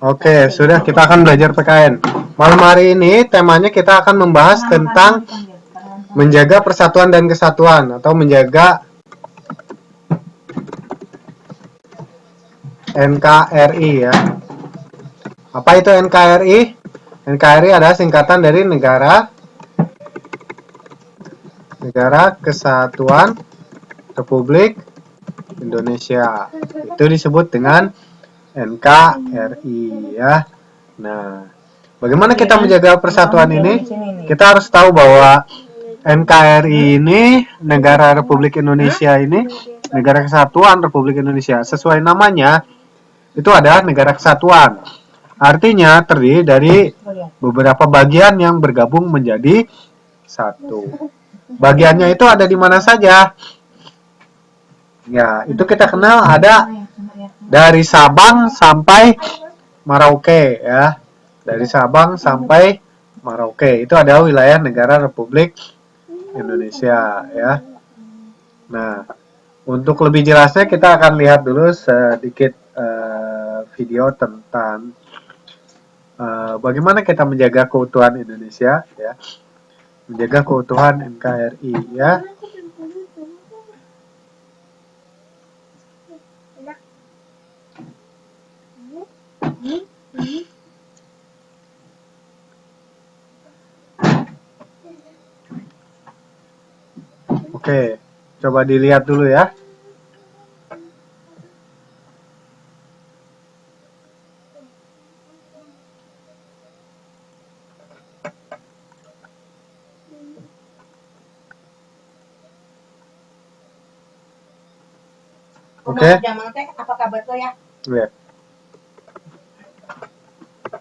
Oke, sudah kita akan belajar PKN. Malam hari ini temanya kita akan membahas tentang menjaga persatuan dan kesatuan atau menjaga NKRI ya. Apa itu NKRI? NKRI adalah singkatan dari Negara Kesatuan Republik Indonesia. Itu disebut dengan NKRI ya. Nah, bagaimana kita menjaga persatuan ini? Kita harus tahu bahwa NKRI ini Negara Republik Indonesia ini Negara Kesatuan Republik Indonesia. Sesuai namanya, itu adalah negara kesatuan. Artinya terdiri dari beberapa bagian yang bergabung menjadi satu. Bagiannya itu ada di mana saja? Ya, itu kita kenal ada dari Sabang sampai Merauke ya. Dari Sabang sampai Merauke. Itu adalah wilayah negara Republik Indonesia ya. Nah, untuk lebih jelasnya kita akan lihat dulu sedikit video tentang bagaimana kita menjaga keutuhan Indonesia ya. Menjaga keutuhan NKRI ya. Oke, coba dilihat dulu ya. Oke. Apa kabar tuh ya? Lihat.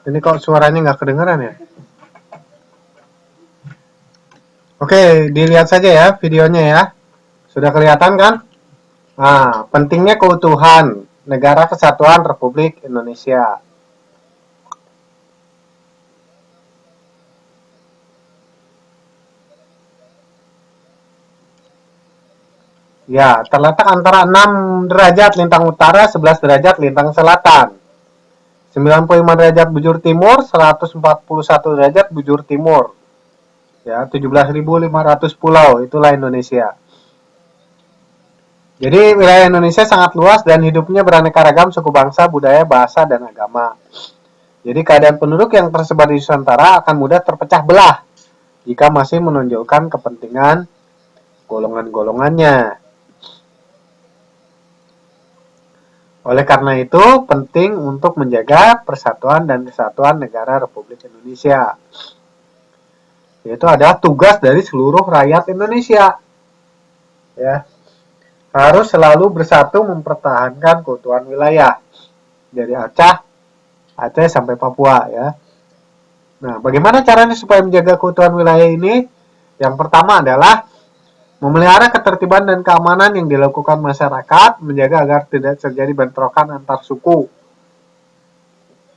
Ini kok suaranya nggak kedengeran ya? Oke, dilihat saja ya videonya ya. Sudah kelihatan kan? Nah, pentingnya keutuhan Negara Kesatuan Republik Indonesia. Ya, terletak antara 6 derajat lintang utara, 11 derajat lintang selatan. 95 derajat bujur timur, 141 derajat bujur timur. Ya, 17.500 pulau, itulah Indonesia. Jadi wilayah Indonesia sangat luas dan hidupnya beraneka ragam suku bangsa, budaya, bahasa, dan agama. Jadi keadaan penduduk yang tersebar di Nusantara akan mudah terpecah belah jika masih menonjolkan kepentingan golongan-golongannya. Oleh karena itu, penting untuk menjaga persatuan dan kesatuan negara Republik Indonesia. Yaitu adalah tugas dari seluruh rakyat Indonesia. Ya, harus selalu bersatu mempertahankan keutuhan wilayah dari Aceh sampai Papua ya. Nah, bagaimana caranya supaya menjaga keutuhan wilayah ini? Yang pertama adalah memelihara ketertiban dan keamanan yang dilakukan masyarakat, menjaga agar tidak terjadi bentrokan antar suku.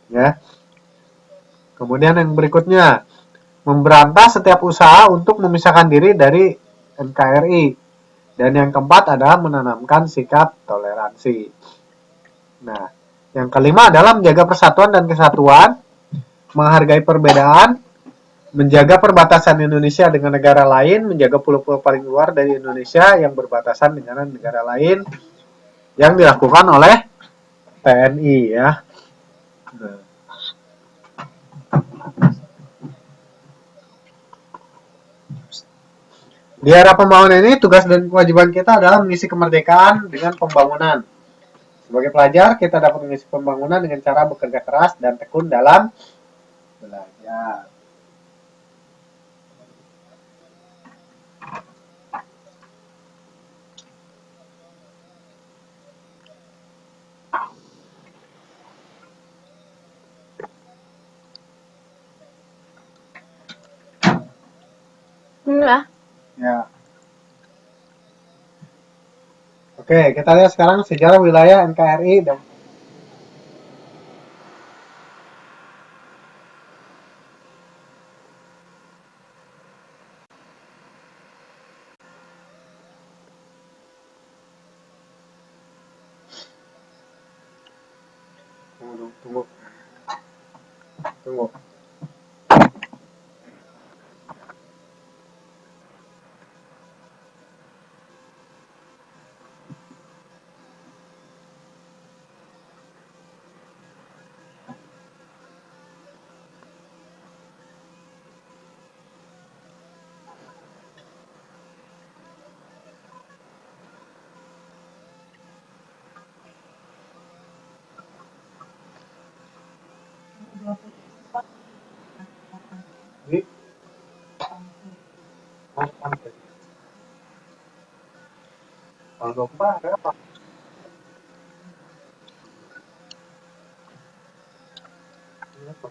Ya. Kemudian yang berikutnya, memberantas setiap usaha untuk memisahkan diri dari NKRI. Dan yang keempat adalah menanamkan sikap toleransi. Nah, yang kelima adalah menjaga persatuan dan kesatuan, menghargai perbedaan, menjaga perbatasan Indonesia dengan negara lain, menjaga pulau-pulau paling luar dari Indonesia yang berbatasan dengan negara lain yang dilakukan oleh TNI ya. Nah. Di era pembangunan ini tugas dan kewajiban kita adalah mengisi kemerdekaan dengan pembangunan. Sebagai pelajar, kita dapat mengisi pembangunan dengan cara bekerja keras dan tekun dalam belajar. Enggak. Ya. Oke, kita lihat sekarang sejarah wilayah NKRI dan Tunggu, tunggu, tunggu. Ini sampai kalau lupa ada apa? Ini apa?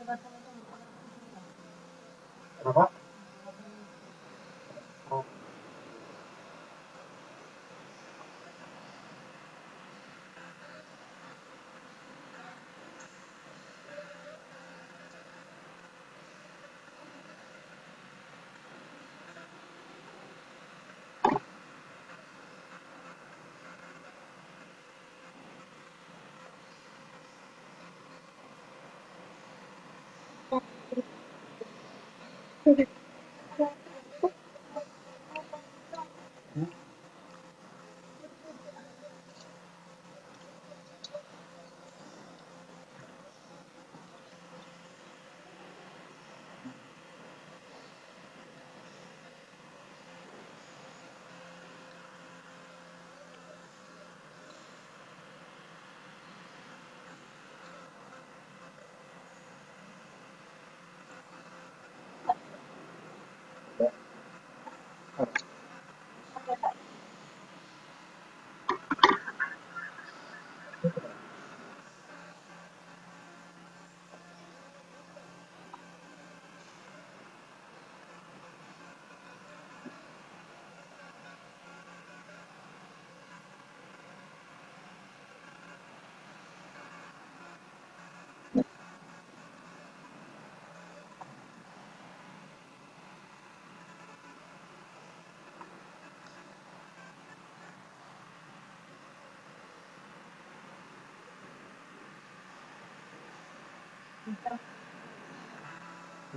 Kenapa?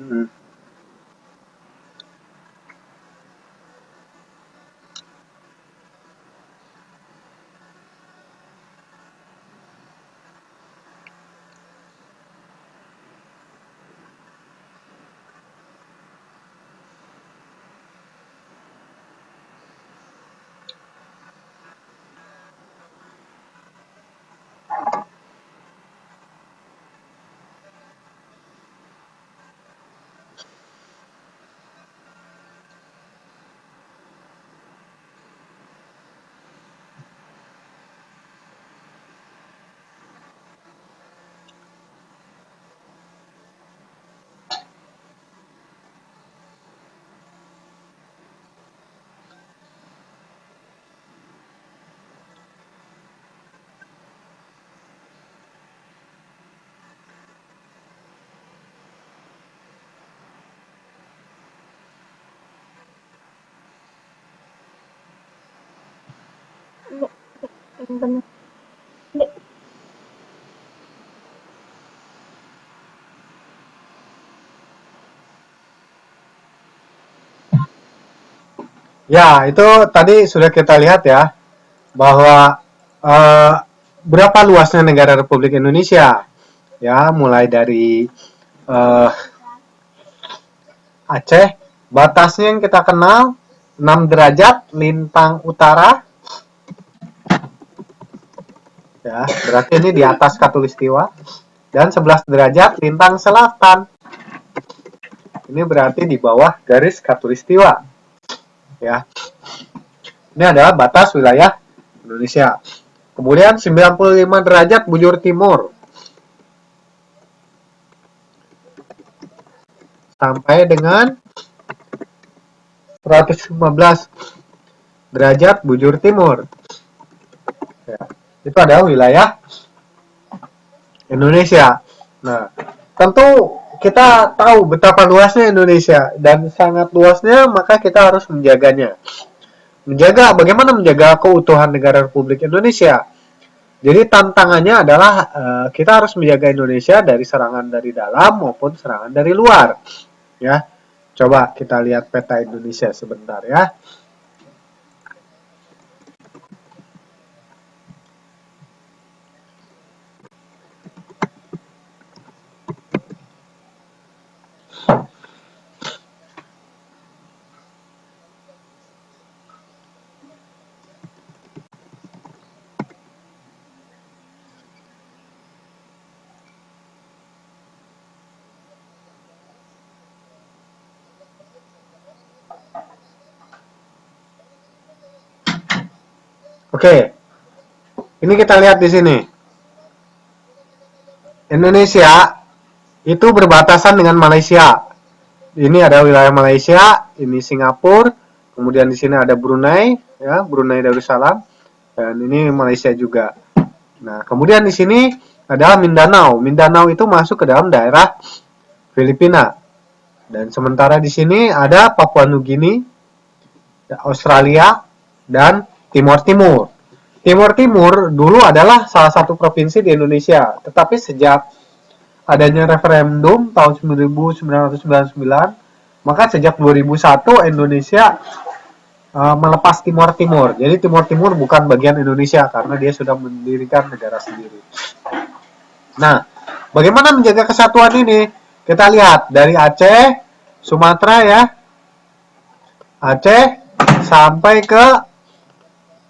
Hmm. Ya, itu tadi sudah kita lihat ya, bahwa eh, berapa luasnya negara Republik Indonesia. Ya, mulai dari eh, Aceh, batasnya yang kita kenal 6 derajat lintang utara, ya, berarti ini di atas Katulistiwa, dan 11 derajat lintang selatan. Ini berarti di bawah garis Katulistiwa, ya. Ini adalah batas wilayah Indonesia. Kemudian 95 derajat bujur timur sampai dengan 115 derajat bujur timur. Ya, itu adalah wilayah Indonesia. Nah, tentu kita tahu betapa luasnya Indonesia dan sangat luasnya, maka kita harus menjaganya. Bagaimana menjaga keutuhan negara Republik Indonesia? Jadi tantangannya adalah kita harus menjaga Indonesia dari serangan dari dalam maupun serangan dari luar. Ya, coba kita lihat peta Indonesia sebentar ya. Oke, ini kita lihat di sini. Indonesia itu berbatasan dengan Malaysia. Ini ada wilayah Malaysia, ini Singapura, kemudian di sini ada Brunei, ya, Brunei Darussalam, dan ini Malaysia juga. Nah, kemudian di sini adalah Mindanao. Mindanao itu masuk ke dalam daerah Filipina. Dan sementara di sini ada Papua Nugini, Australia, dan Timor Timur. Timor Timur dulu adalah salah satu provinsi di Indonesia, tetapi sejak adanya referendum tahun 1999, maka sejak 2001 Indonesia melepas Timor Timur. Jadi Timor Timur bukan bagian Indonesia karena dia sudah mendirikan negara sendiri. Nah, bagaimana menjaga kesatuan ini? Kita lihat dari Aceh, Sumatera ya, Aceh sampai ke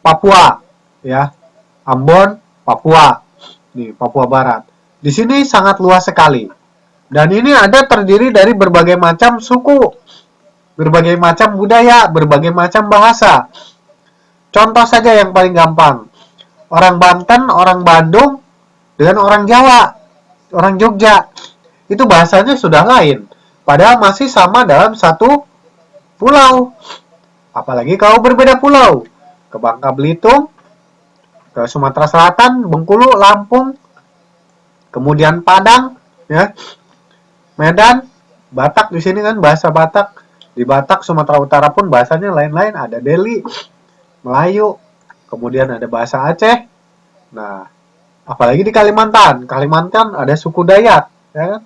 Papua, ya, Ambon, Papua, nih Papua Barat. Di sini sangat luas sekali, dan ini ada terdiri dari berbagai macam suku, berbagai macam budaya, berbagai macam bahasa. Contoh saja yang paling gampang, orang Banten, orang Bandung, dengan orang Jawa, orang Jogja, itu bahasanya sudah lain, padahal masih sama dalam satu pulau. Apalagi kalau berbeda pulau, ke Bangka Belitung, ke Sumatera Selatan, Bengkulu, Lampung, kemudian Padang, ya, Medan, Batak di sini kan bahasa Batak. Di Batak, Sumatera Utara pun bahasanya lain-lain, ada Deli, Melayu, kemudian ada bahasa Aceh. Nah, apalagi di Kalimantan. Kalimantan ada suku Dayak, ya kan?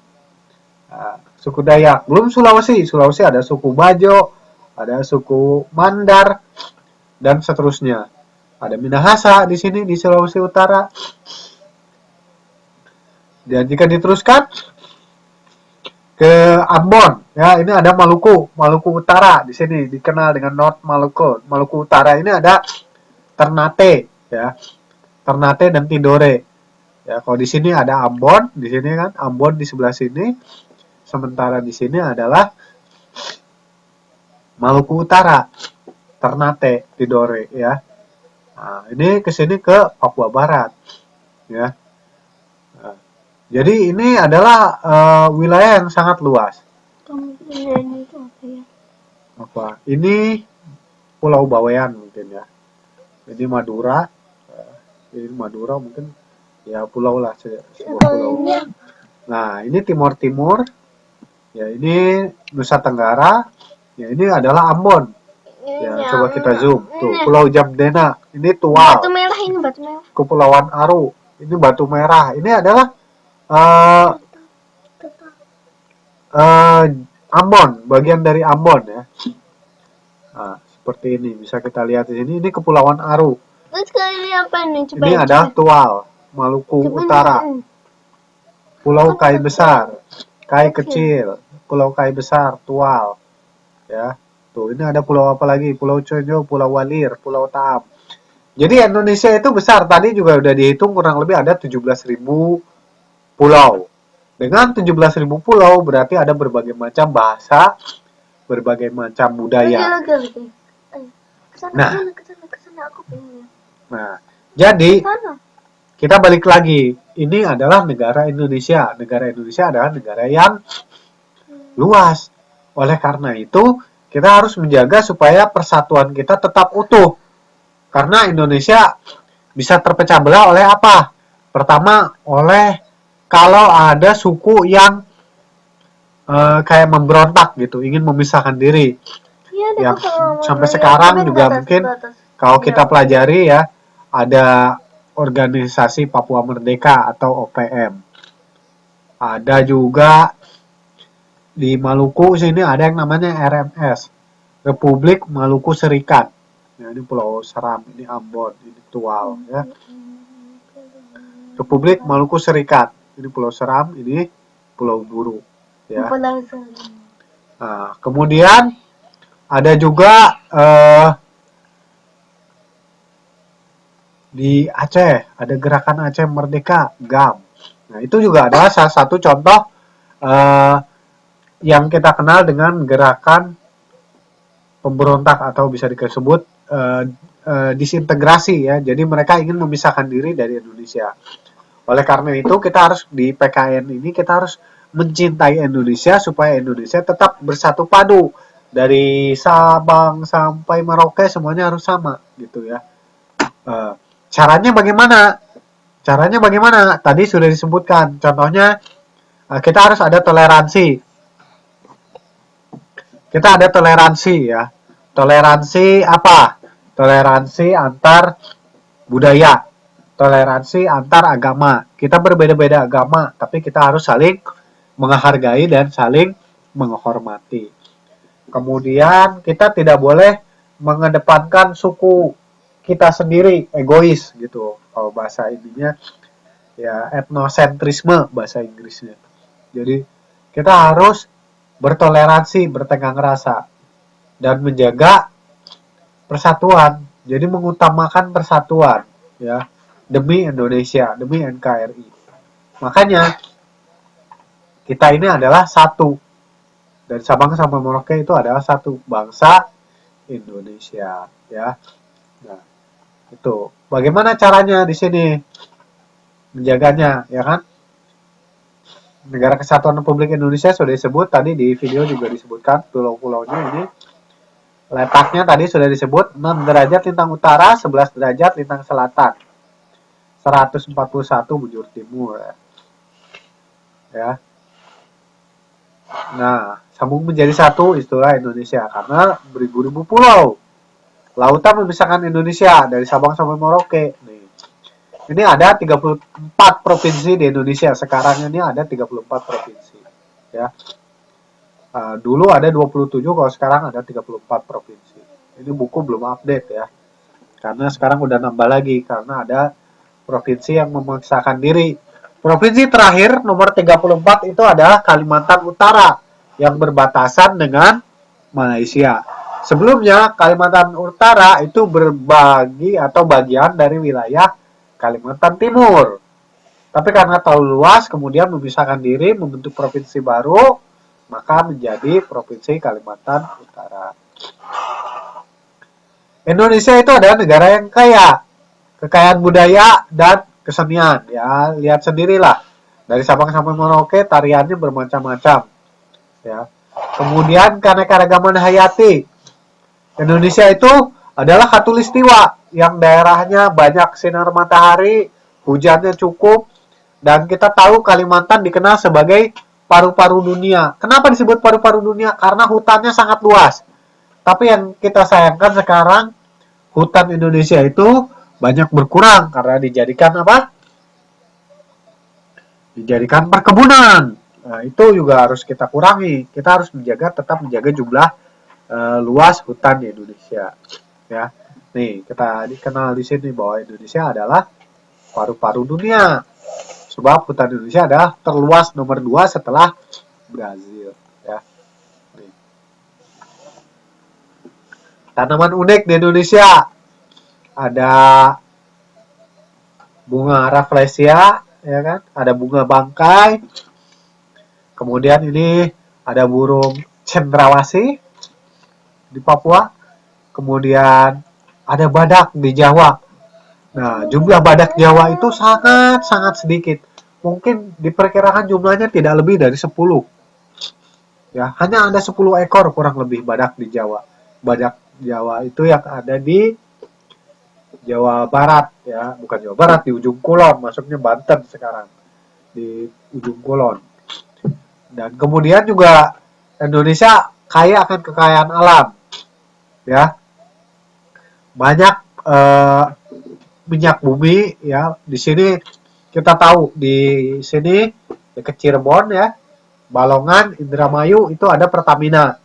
Nah, suku Dayak. Belum Sulawesi. Sulawesi ada suku Bajo, ada suku Mandar, dan seterusnya. Ada Minahasa di sini di Sulawesi Utara. Dan jika diteruskan ke Ambon, ya ini ada Maluku, Maluku Utara di sini dikenal dengan North Maluku. Maluku Utara ini ada Ternate, ya, Ternate dan Tidore. Ya, kalau di sini ada Ambon, di sini kan Ambon di sebelah sini. Sementara di sini adalah Maluku Utara, Ternate, Tidore, ya. Nah, ini ke sini ke Papua Barat, ya. Nah, jadi ini adalah wilayah yang sangat luas. Kemudian itu apa ya? Apa? Ini Pulau Bawean mungkin ya. Ini Madura. Ini Madura mungkin ya pulau lah, sebuah pulau. Nah, ini Timor Timur. Ya, ini Nusa Tenggara. Ya, ini adalah Ambon. Ya, coba kita zoom. Tuh, Pulau Jamdena. Ini Tual. Batu merah ini, batu merah. Kepulauan Aru. Ini Batu Merah. Ini adalah Ambon, bagian dari Ambon ya. Nah, seperti ini bisa kita lihat di sini. Ini Kepulauan Aru. Terus kali ini apa nih? Coba Ini adalah Tual, Maluku Utara. Pulau Kai Besar, Kai Kecil, Pulau Kai Besar, Tual. Ya. Tuh, ini ada pulau apa lagi? Pulau Conjo, Pulau Walir, Pulau Taam. Jadi Indonesia itu besar. Tadi juga udah dihitung kurang lebih ada 17.000 pulau. Dengan 17.000 pulau berarti ada berbagai macam bahasa, berbagai macam budaya. Nah, jadi kita balik lagi. Ini adalah negara Indonesia. Negara Indonesia adalah negara yang luas. Oleh karena itu, kita harus menjaga supaya persatuan kita tetap utuh. Karena Indonesia bisa terpecah belah oleh apa? Pertama, oleh kalau ada suku yang kayak memberontak gitu, ingin memisahkan diri. Ya, Yang sampai sekarang juga mungkin kalau kita pelajari ya, ada organisasi Papua Merdeka atau OPM. Ada juga di Maluku sini ada yang namanya RMS, Republik Maluku Serikat. Nah, ini Pulau Seram, ini Ambon, ini Tual ya. Republik Maluku Serikat. Ini Pulau Seram, ini Pulau Buru ya. Nah, kemudian ada juga di Aceh, ada Gerakan Aceh Merdeka, GAM. Nah, itu juga adalah salah satu contoh yang kita kenal dengan gerakan pemberontak atau bisa disebut disintegrasi ya. Jadi mereka ingin memisahkan diri dari Indonesia. Oleh karena itu kita harus di PKN ini kita harus mencintai Indonesia supaya Indonesia tetap bersatu padu dari Sabang sampai Merauke semuanya harus sama gitu ya. Caranya bagaimana? Caranya bagaimana? Tadi sudah disebutkan. Contohnya kita harus ada toleransi. Kita ada toleransi ya. Toleransi apa? Toleransi antar budaya, toleransi antar agama. Kita berbeda-beda agama, tapi kita harus saling menghargai dan saling menghormati. Kemudian kita tidak boleh mengedepankan suku kita sendiri, egois gitu. Kalau bahasa ininya ya etnosentrisme bahasa Inggrisnya. Jadi kita harus bertoleransi, bertenggang rasa dan menjaga persatuan. Jadi mengutamakan persatuan ya demi Indonesia, demi NKRI. Makanya kita ini adalah satu. Dari Sabang sampai Merauke itu adalah satu bangsa Indonesia ya. Nah, itu. Bagaimana caranya di sini menjaganya ya kan? Negara Kesatuan Republik Indonesia sudah disebut tadi di video juga disebutkan pulau-pulaunya ini. Letaknya tadi sudah disebut 6 derajat lintang utara, 11 derajat lintang selatan. 141 bujur timur ya. Nah, sambung menjadi satu istilah Indonesia karena beribu-ribu pulau. Lautan memisahkan Indonesia dari Sabang sampai Merauke. Nih. Ini ada 34 provinsi di Indonesia. Sekarang ini ada 34 provinsi. Ya. Dulu ada 27, kalau sekarang ada 34 provinsi. Ini buku belum update ya. Karena sekarang udah nambah lagi karena ada provinsi yang memaksakan diri. Provinsi terakhir nomor 34 itu adalah Kalimantan Utara yang berbatasan dengan Malaysia. Sebelumnya Kalimantan Utara itu berbagi atau bagian dari wilayah Kalimantan Timur. Tapi karena terlalu luas kemudian memisahkan diri membentuk provinsi baru, maka menjadi Provinsi Kalimantan Utara. Indonesia itu adalah negara yang kaya, kekayaan budaya dan kesenian ya, lihat sendirilah. Dari Sabang sampai Merauke tariannya bermacam-macam. Ya. Kemudian keanekaragaman hayati. Indonesia itu adalah khatulistiwa yang daerahnya banyak sinar matahari, hujannya cukup, dan kita tahu Kalimantan dikenal sebagai paru-paru dunia. Kenapa disebut paru-paru dunia? Karena hutannya sangat luas. Tapi yang kita sayangkan sekarang hutan Indonesia itu banyak berkurang karena dijadikan apa? Dijadikan perkebunan. Nah, itu juga harus kita kurangi. Kita harus tetap menjaga jumlah luas hutan di Indonesia. Ya, nih kita dikenal di sini bahwa Indonesia adalah paru-paru dunia. Sebab hutan Indonesia adalah terluas nomor 2 setelah Brazil. Ya. Nih. Tanaman unik di Indonesia ada bunga rafflesia, ya kan? Ada bunga bangkai. Kemudian ini ada burung cendrawasih di Papua. Kemudian ada badak di Jawa. Nah, jumlah badak Jawa itu sangat-sangat sedikit. Mungkin diperkirakan jumlahnya tidak lebih dari 10. Ya, hanya ada 10 ekor kurang lebih badak di Jawa. Badak Jawa itu yang ada di Jawa Barat ya, bukan Jawa Barat, di ujung kulon, masuknya Banten sekarang. Di ujung kulon. Dan kemudian juga Indonesia kaya akan kekayaan alam. Ya. Banyak minyak bumi ya. Di sini kita tahu di sini dekat Cirebon ya, Balongan, Indramayu itu ada Pertamina.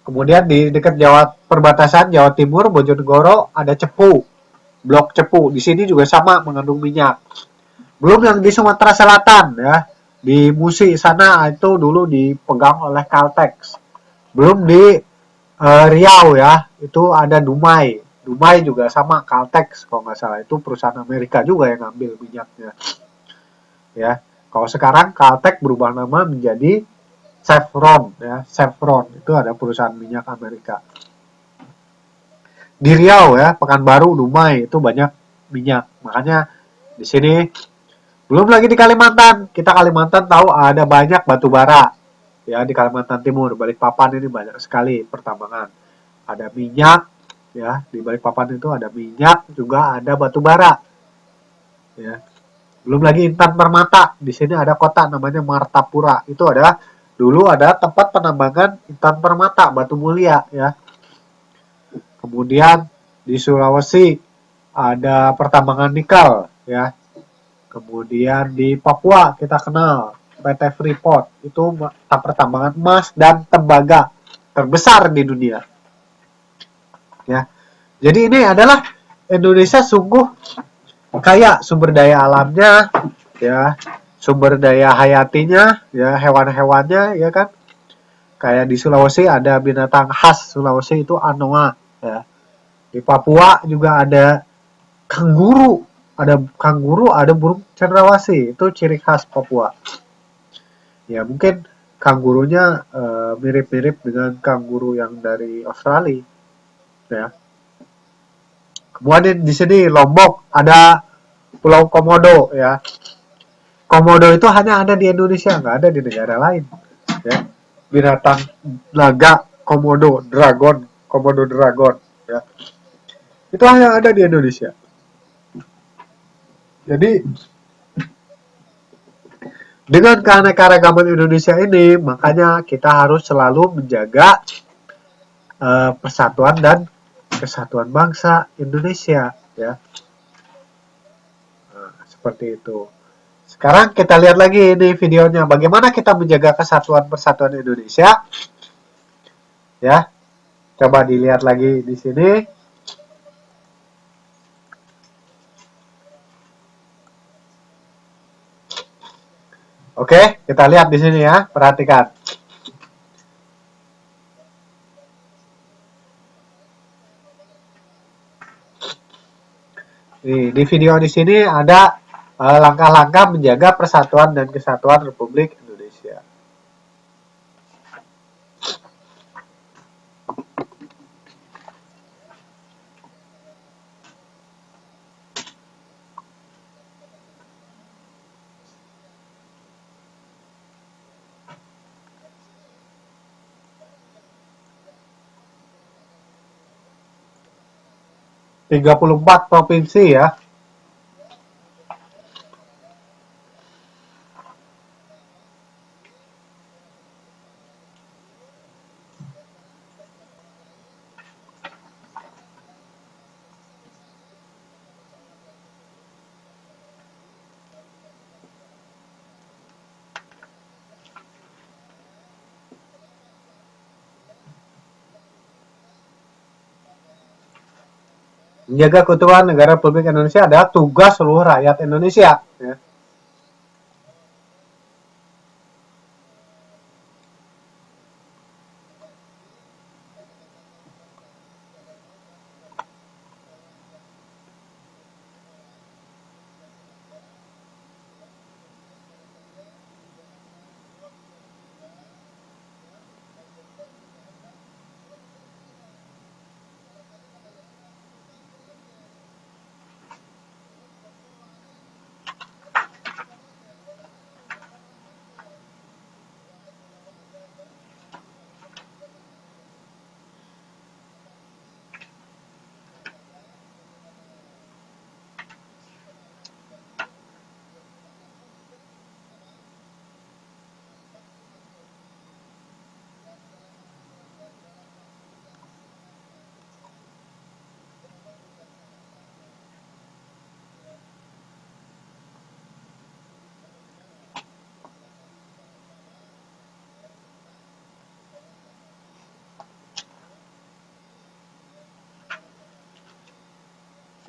Kemudian di dekat perbatasan Jawa Timur, Bojonegoro ada Cepu, Blok Cepu. Di sini juga sama mengandung minyak. Belum yang di Sumatera Selatan ya, di Musi sana itu dulu dipegang oleh Caltex. Belum di Riau ya, itu ada Dumai. Dumai juga sama Caltex kalau nggak salah, itu perusahaan Amerika juga yang ngambil minyaknya. Ya, kalau sekarang Caltex berubah nama menjadi Chevron ya, Chevron itu ada perusahaan minyak Amerika. Di Riau ya, Pekanbaru, Dumai itu banyak minyak. Makanya di sini Belum lagi di Kalimantan. Kita Kalimantan tahu ada banyak batu bara. Ya, di Kalimantan Timur, Balikpapan ini banyak sekali pertambangan. Ada minyak, ya, di Balikpapan itu ada minyak, juga ada batu bara. Ya. Belum lagi Intan Permata. Di sini ada kota namanya Martapura. Itu adalah dulu ada tempat penambangan Intan Permata, batu mulia, ya. Kemudian di Sulawesi ada pertambangan nikel, ya. Kemudian di Papua kita kenal PT Freeport, itu pertambangan emas dan tembaga terbesar di dunia. Ya. Jadi ini adalah Indonesia sungguh kaya sumber daya alamnya, ya, sumber daya hayatinya, ya, hewan-hewannya, ya kan. Kayak di Sulawesi ada binatang khas Sulawesi itu anoa, ya. Di Papua juga ada kanguru, ada burung cendrawasih, itu ciri khas Papua. Ya mungkin kangurunya mirip-mirip dengan kanguru yang dari Australia, ya. Kemudian di sini Lombok ada Pulau Komodo, ya. Komodo itu hanya ada di Indonesia, nggak ada di negara lain, ya. Binatang naga Komodo dragon, ya. Itu hanya ada di Indonesia. Jadi dengan keanekaragaman Indonesia ini, makanya kita harus selalu menjaga persatuan dan kesatuan bangsa Indonesia, ya. Nah, seperti itu. Sekarang kita lihat lagi ini videonya, bagaimana kita menjaga kesatuan persatuan Indonesia, ya. Coba dilihat lagi di sini. Oke, kita lihat di sini ya, perhatikan. Di video di sini ada langkah-langkah menjaga persatuan dan kesatuan Republik Indonesia. Ada 34 provinsi ya. Menjaga keutuhan negara Republik Indonesia adalah tugas seluruh rakyat Indonesia. Ya.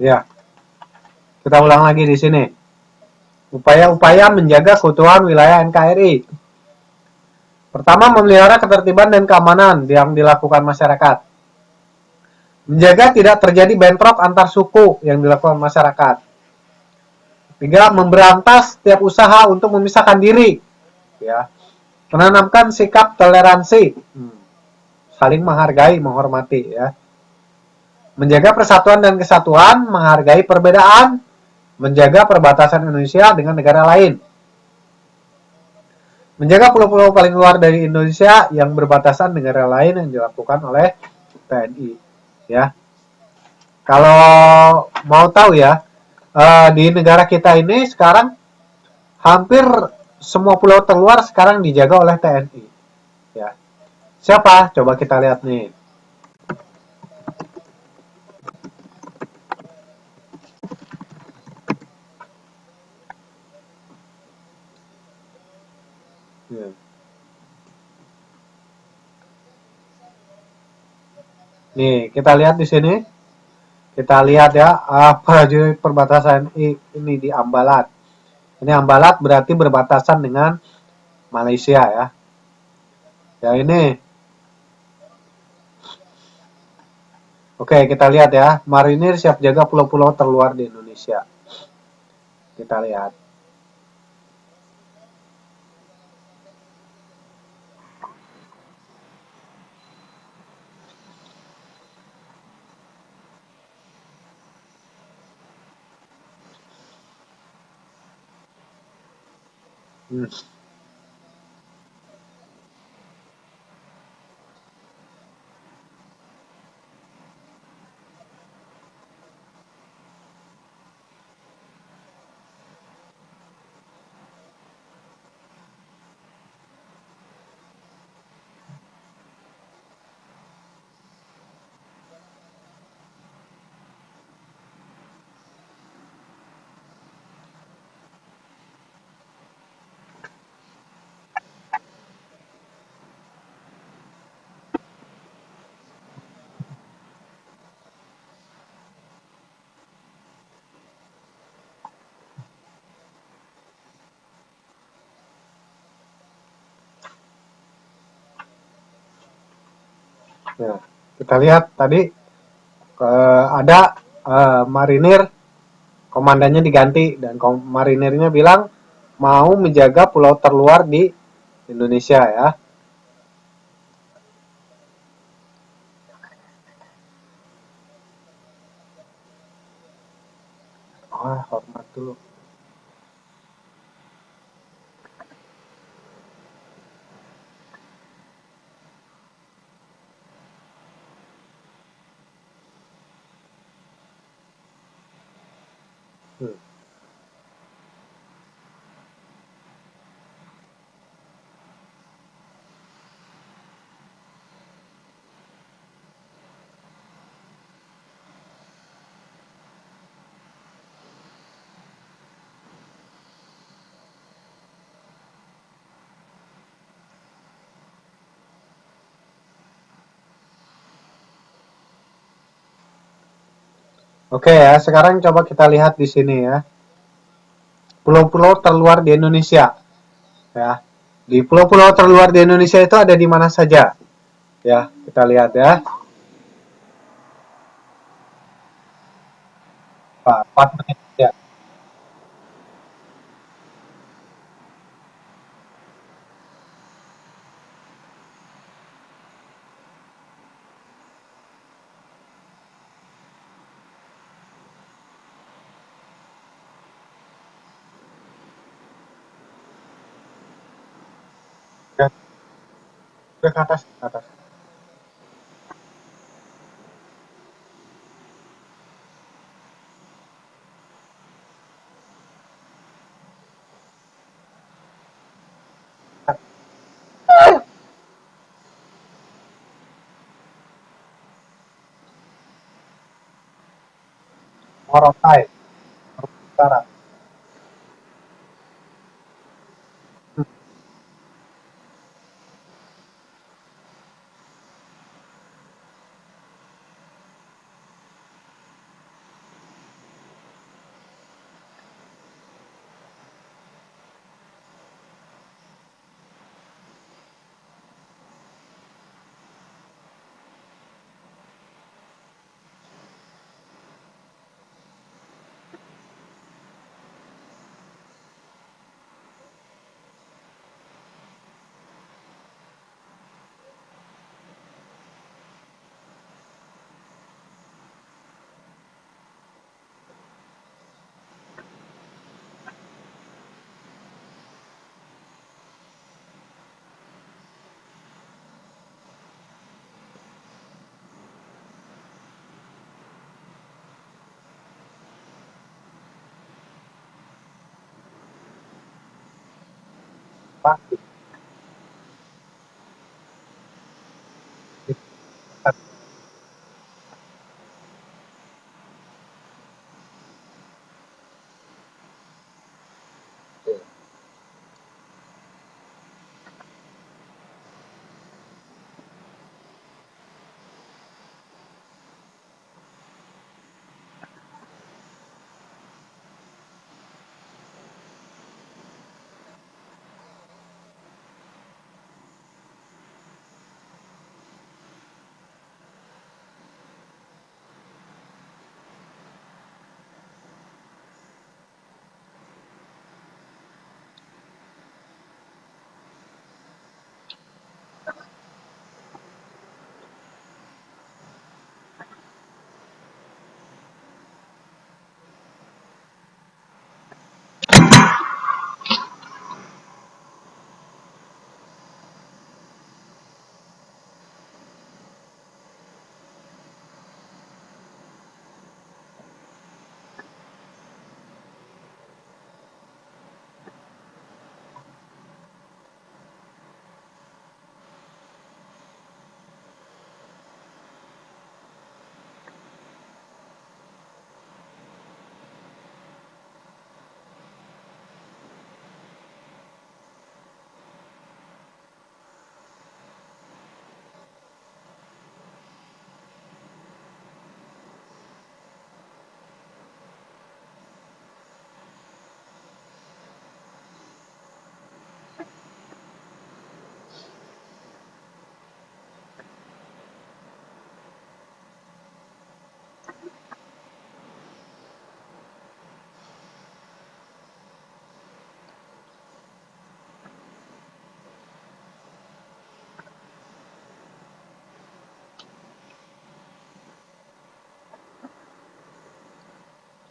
Ya, kita ulang lagi di sini. Upaya-upaya menjaga keutuhan wilayah NKRI. Pertama, memelihara ketertiban dan keamanan yang dilakukan masyarakat. Menjaga tidak terjadi bentrok antar suku yang dilakukan masyarakat. Tiga, memberantas setiap usaha untuk memisahkan diri. Ya. Menanamkan sikap toleransi. Saling menghargai, menghormati. Ya. Menjaga persatuan dan kesatuan, menghargai perbedaan, menjaga perbatasan Indonesia dengan negara lain. Menjaga pulau-pulau paling luar dari Indonesia yang berbatasan negara lain yang dilakukan oleh TNI. Ya, kalau mau tahu ya, di negara kita ini sekarang hampir semua pulau terluar sekarang dijaga oleh TNI. Ya, siapa? Coba kita lihat nih. Ya. Nih, kita lihat di sini. Kita lihat ya, prajurit perbatasan ini di Ambalat. Ini Ambalat berarti berbatasan dengan Malaysia ya. Ya ini. Oke, kita lihat ya. Marinir siap jaga pulau-pulau terluar di Indonesia. Kita lihat. Hmm. Ya, kita lihat tadi ada marinir, komandannya diganti dan marinirnya bilang mau menjaga pulau terluar di Indonesia ya. Hormat dulu. Hmm. Oke ya, sekarang coba kita lihat di sini ya. Pulau-pulau terluar di Indonesia. Ya. Di pulau-pulau terluar di Indonesia itu ada di mana saja? Ya, kita lihat ya. Pak, 4 menit ya. Ya, ke atas, ke atas. Morotai, Utara. Pasti.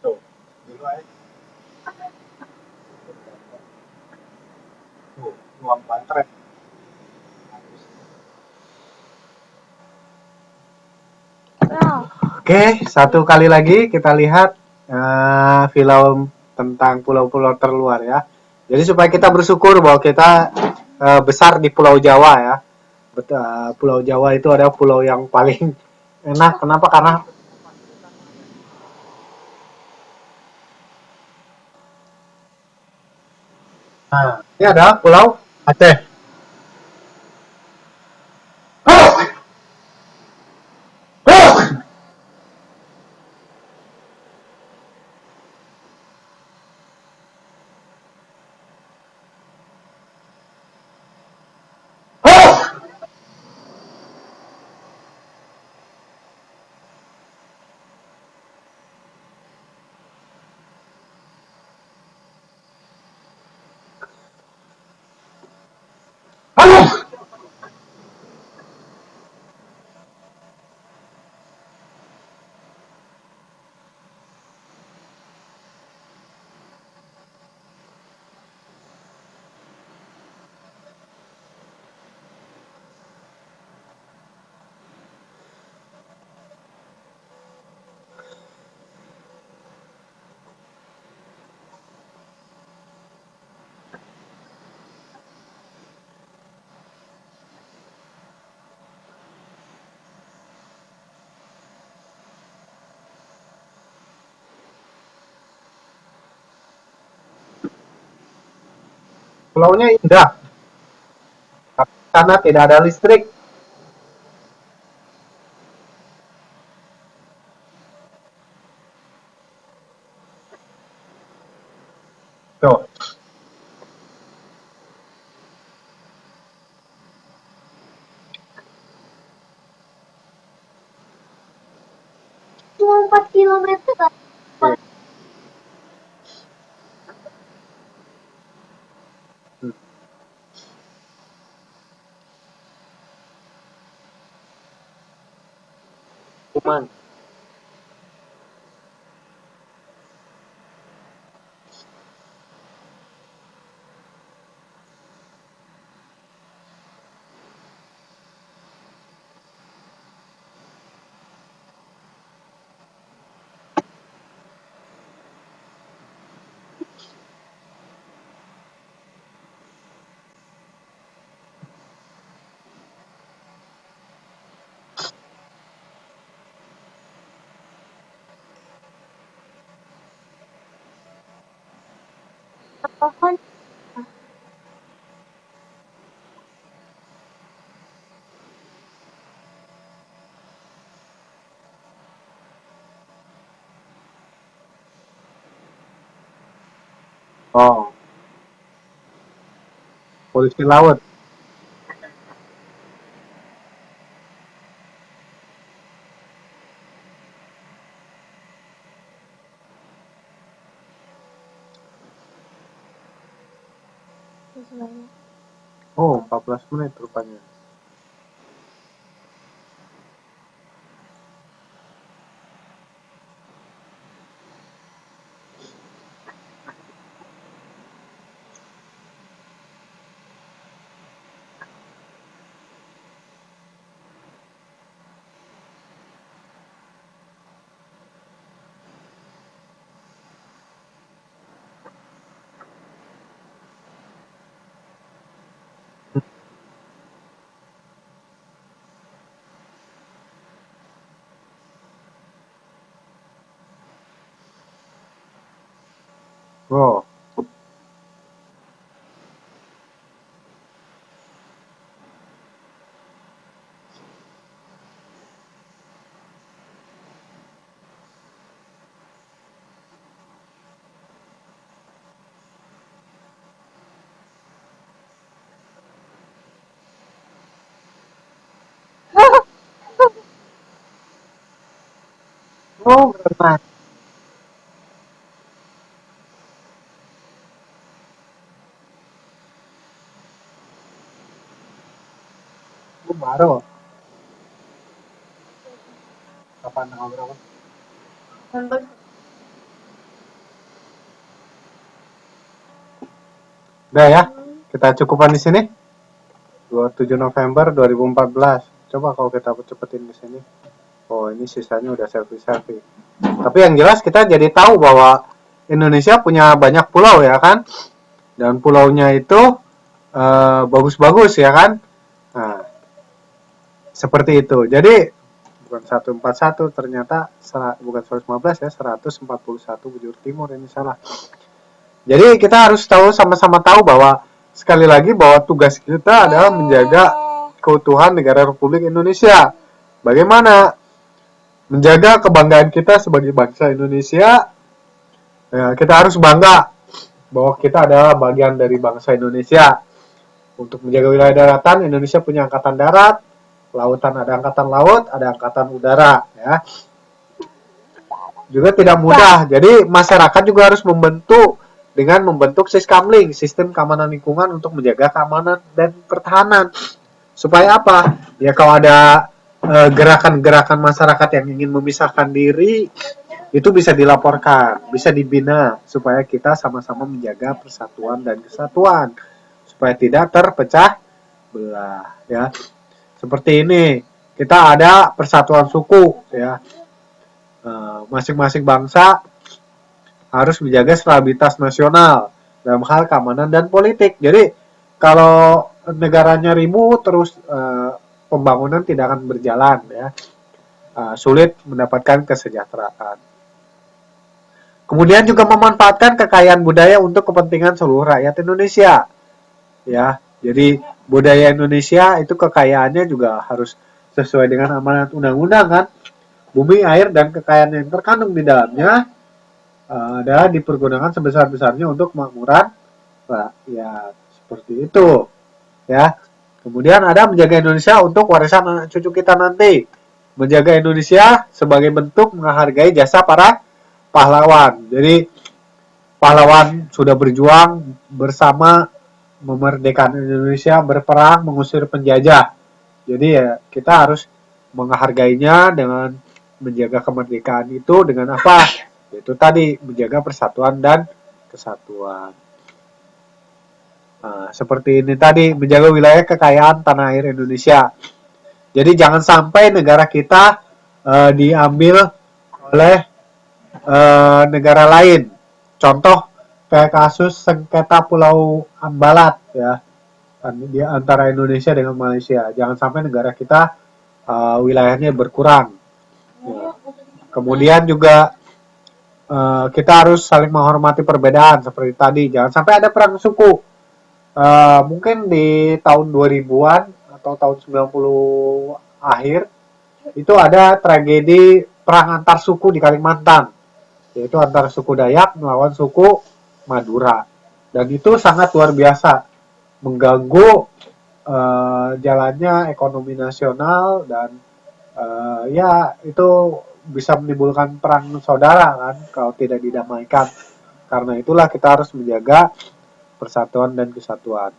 Tuh, dulu aja. Tuh, ruang baterai. Wow. Oke, satu kali lagi kita lihat film tentang pulau-pulau terluar ya. Jadi supaya kita bersyukur bahwa kita besar di Pulau Jawa ya. Pulau Jawa itu adalah pulau yang paling enak. Kenapa? Karena ini adalah Pulau Aceh. Pulaunya indah karena tidak ada listrik. Tuh. Cuma 4 kilometer kan? Cuman Pohon. Oh, polisi laut. Oh, 14 menit rupanya. Oh, oh, berenang. Oh, baru. Kapan tanggal berapa? Udah ya, kita cukupan di sini. 27 November 2014. Coba kalau kita cepetin di sini. Oh, ini sisanya udah selfie-selfie. Tapi yang jelas kita jadi tahu bahwa Indonesia punya banyak pulau ya kan? Dan pulaunya itu bagus-bagus ya kan? Nah, seperti itu. Jadi bukan 141 ternyata bukan 115 ya, 141 bujur timur ini salah. Jadi kita harus tahu sama-sama tahu bahwa sekali lagi bahwa tugas kita adalah menjaga keutuhan negara Republik Indonesia. Bagaimana menjaga kebanggaan kita sebagai bangsa Indonesia? Ya, kita harus bangga bahwa kita adalah bagian dari bangsa Indonesia. Untuk menjaga wilayah daratan, Indonesia punya angkatan darat, lautan ada angkatan laut, ada angkatan udara. Ya. Juga tidak mudah. Jadi masyarakat juga harus membentuk Siskamling, sistem keamanan lingkungan untuk menjaga keamanan dan pertahanan. Supaya apa? Ya kalau ada gerakan-gerakan masyarakat yang ingin memisahkan diri, itu bisa dilaporkan, bisa dibina supaya kita sama-sama menjaga persatuan dan kesatuan supaya tidak terpecah belah ya. Seperti ini, kita ada persatuan suku ya. Masing-masing bangsa harus menjaga stabilitas nasional dalam hal keamanan dan politik. Jadi kalau negaranya ribut terus pembangunan tidak akan berjalan ya. Sulit mendapatkan kesejahteraan. Kemudian juga memanfaatkan kekayaan budaya untuk kepentingan seluruh rakyat Indonesia. Ya, jadi budaya Indonesia itu kekayaannya juga harus sesuai dengan amanat undang-undang kan. Bumi, air, dan kekayaan yang terkandung di dalamnya adalah dipergunakan sebesar-besarnya untuk kemakmuran rakyat. Seperti itu. Ya. Kemudian ada menjaga Indonesia untuk warisan anak cucu kita nanti. Menjaga Indonesia sebagai bentuk menghargai jasa para pahlawan. Jadi pahlawan sudah berjuang bersama memerdekakan Indonesia, berperang mengusir penjajah. Jadi ya kita harus menghargainya dengan menjaga kemerdekaan itu dengan apa? Itu tadi menjaga persatuan dan kesatuan. Nah, seperti ini tadi menjaga wilayah kekayaan tanah air Indonesia. Jadi jangan sampai negara kita diambil oleh negara lain. Contoh kayak kasus sengketa Pulau Ambalat ya di antara Indonesia dengan Malaysia. Jangan sampai negara kita wilayahnya berkurang. Ya. Kemudian juga kita harus saling menghormati perbedaan seperti tadi. Jangan sampai ada perang suku. Mungkin di tahun 2000-an atau tahun 90 akhir itu ada tragedi perang antar suku di Kalimantan, yaitu antara suku Dayak melawan suku Madura. Dan itu sangat luar biasa, mengganggu jalannya ekonomi nasional dan ya itu bisa menimbulkan perang saudara kan kalau tidak didamaikan. Karena itulah kita harus menjaga persatuan dan kesatuan.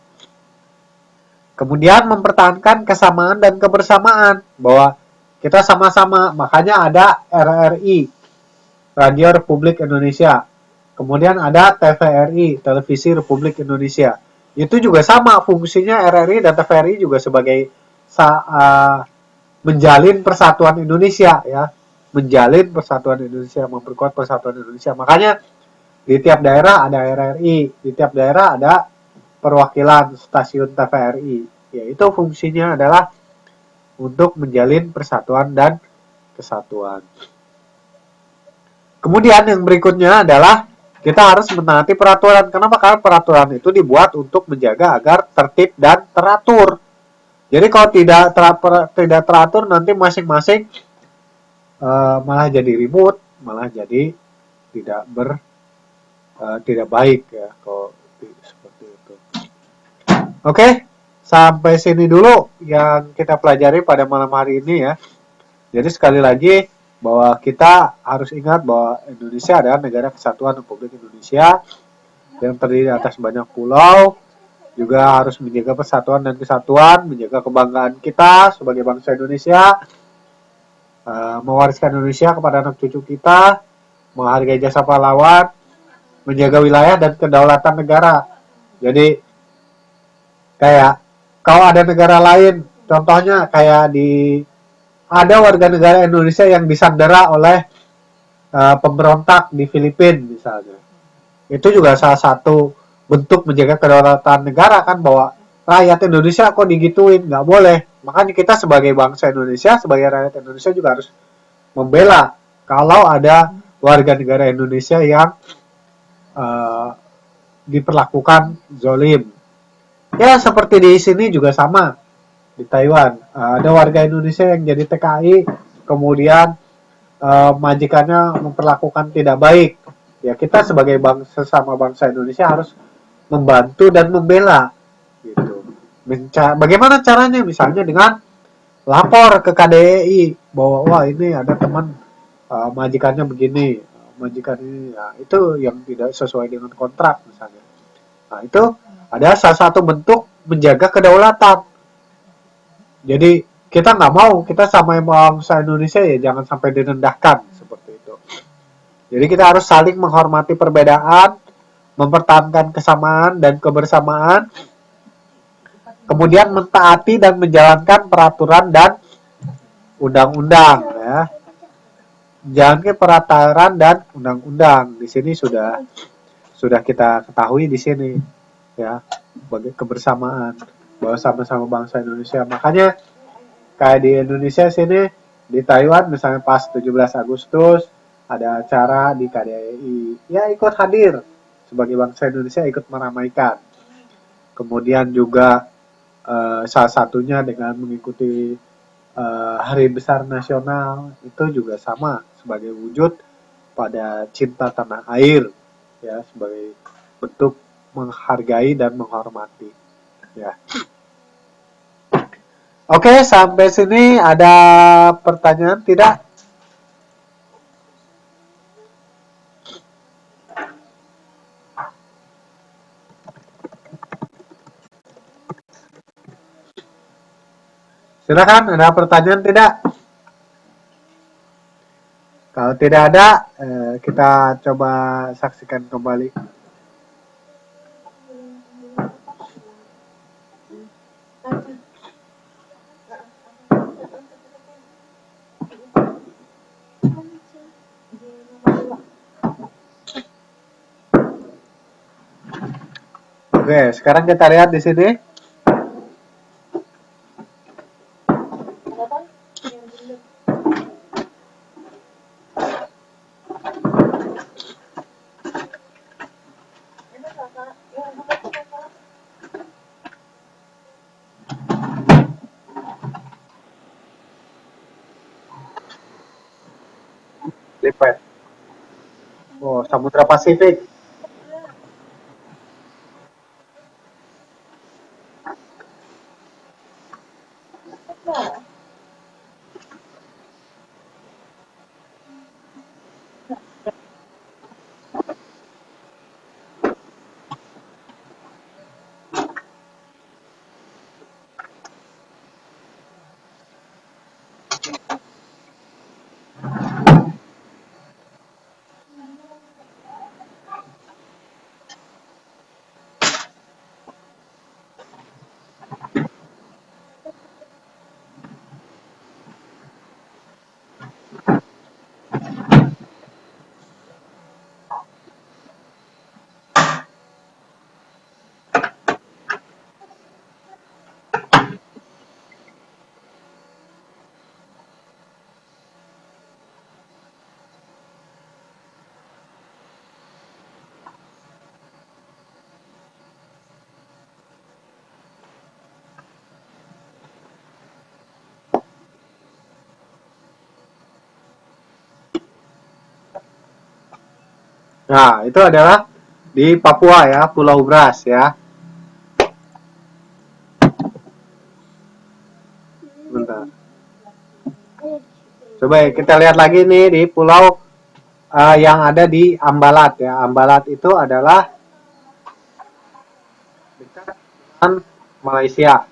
Kemudian mempertahankan kesamaan dan kebersamaan, bahwa kita sama-sama, makanya ada RRI, Radio Republik Indonesia. Kemudian ada TVRI, Televisi Republik Indonesia. Itu juga sama fungsinya, RRI dan TVRI juga sebagai menjalin persatuan Indonesia ya. Menjalin persatuan Indonesia, memperkuat persatuan Indonesia. Makanya di tiap daerah ada RRI, di tiap daerah ada perwakilan stasiun TVRI. Yaitu fungsinya adalah untuk menjalin persatuan dan kesatuan. Kemudian yang berikutnya adalah kita harus menaati peraturan. Kenapa? Karena peraturan itu dibuat untuk menjaga agar tertib dan teratur. Jadi kalau tidak teratur, nanti masing-masing malah jadi ribut, malah jadi tidak baik ya kalau seperti itu. Oke, sampai sini dulu yang kita pelajari pada malam hari ini ya. Jadi sekali lagi bahwa kita harus ingat bahwa Indonesia adalah negara kesatuan Republik Indonesia yang terdiri atas banyak pulau, juga harus menjaga persatuan dan kesatuan, menjaga kebanggaan kita sebagai bangsa Indonesia, mewariskan Indonesia kepada anak cucu kita, menghargai jasa pahlawan, menjaga wilayah dan kedaulatan negara. Jadi kayak kalau ada negara lain, contohnya kayak ada warga negara Indonesia yang disandera oleh pemberontak di Filipina misalnya. Itu juga salah satu bentuk menjaga kedaulatan negara kan, bahwa rakyat Indonesia kok digituin, nggak boleh. Makanya kita sebagai bangsa Indonesia, sebagai rakyat Indonesia juga harus membela kalau ada warga negara Indonesia yang diperlakukan zolim. Ya seperti di sini juga sama, di Taiwan. Ada warga Indonesia yang jadi TKI, kemudian majikannya memperlakukan tidak baik. Ya kita sebagai sesama bangsa Indonesia harus membantu dan membela. Gitu. Bagaimana caranya? Misalnya dengan lapor ke KDI bahwa wah ini ada teman majikannya begini, majikan ini, ya, itu yang tidak sesuai dengan kontrak misalnya. Nah itu ada salah satu bentuk menjaga kedaulatan. Jadi kita nggak mau, kita sama bangsa Indonesia ya jangan sampai direndahkan seperti itu. Jadi kita harus saling menghormati perbedaan, mempertahankan kesamaan dan kebersamaan, kemudian mentaati dan menjalankan peraturan dan undang-undang ya. Jangan ke peraturan dan undang-undang. Di sini sudah kita ketahui di sini ya, bagi kebersamaan bahwa sama-sama bangsa Indonesia. Makanya kayak di Indonesia sini, di Taiwan misalnya pas 17 Agustus ada acara di KDI, ya ikut hadir sebagai bangsa Indonesia, ikut meramaikan. Kemudian juga salah satunya dengan mengikuti hari besar nasional, itu juga sama sebagai wujud pada cinta tanah air ya, sebagai bentuk menghargai dan menghormati ya. Oke, sampai sini ada pertanyaan tidak? Silakan, ada pertanyaan tidak? Kalau tidak ada, kita coba saksikan kembali. Oke, sekarang kita lihat di sini. Lipat. Oh, Samudra Pasifik. Nah, itu adalah di Papua ya, Pulau Bras ya. Bentar. Coba ya, kita lihat lagi nih di pulau yang ada di Ambalat ya. Ambalat itu adalah dekat dengan Malaysia.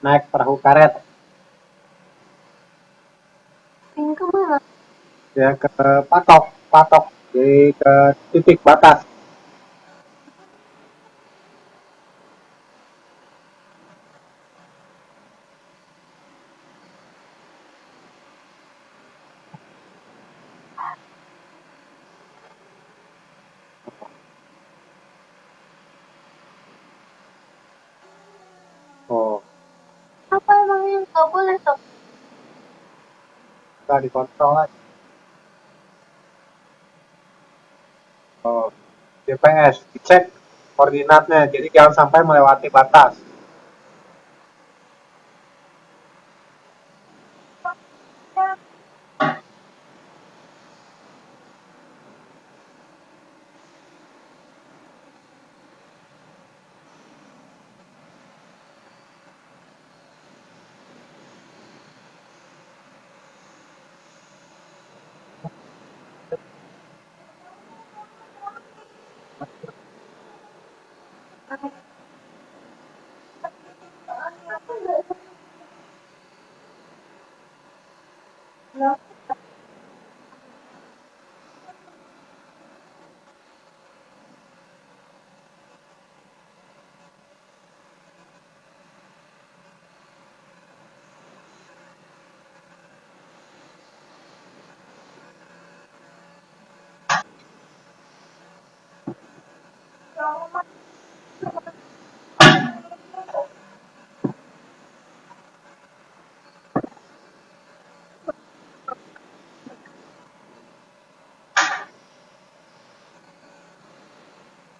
Naik perahu karet Ini kemana? ya ke patok, patok di ke titik batas. Oh, Apa emangnya nggak boleh tuh? kita dikontrol lagi. Oh, GPS dicek koordinatnya, jadi jangan sampai melewati batas.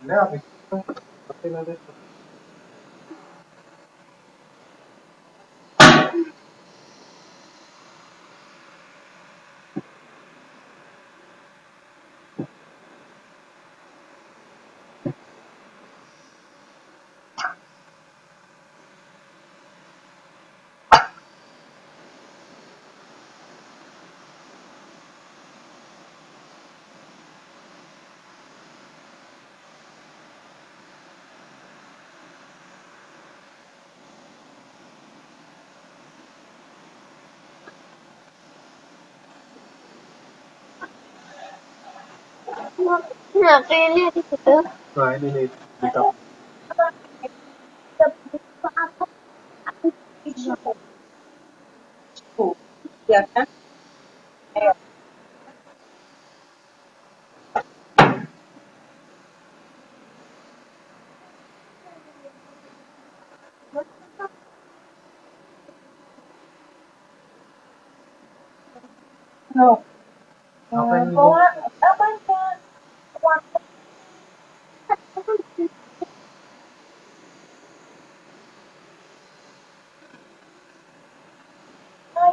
Ini habis itu, seperti nanti. Nah, kayaknya di situ. Nah, ini nih di top. Apa? Ya kan? Ayo. No. Apa ini? Bawa apa ya? Waktu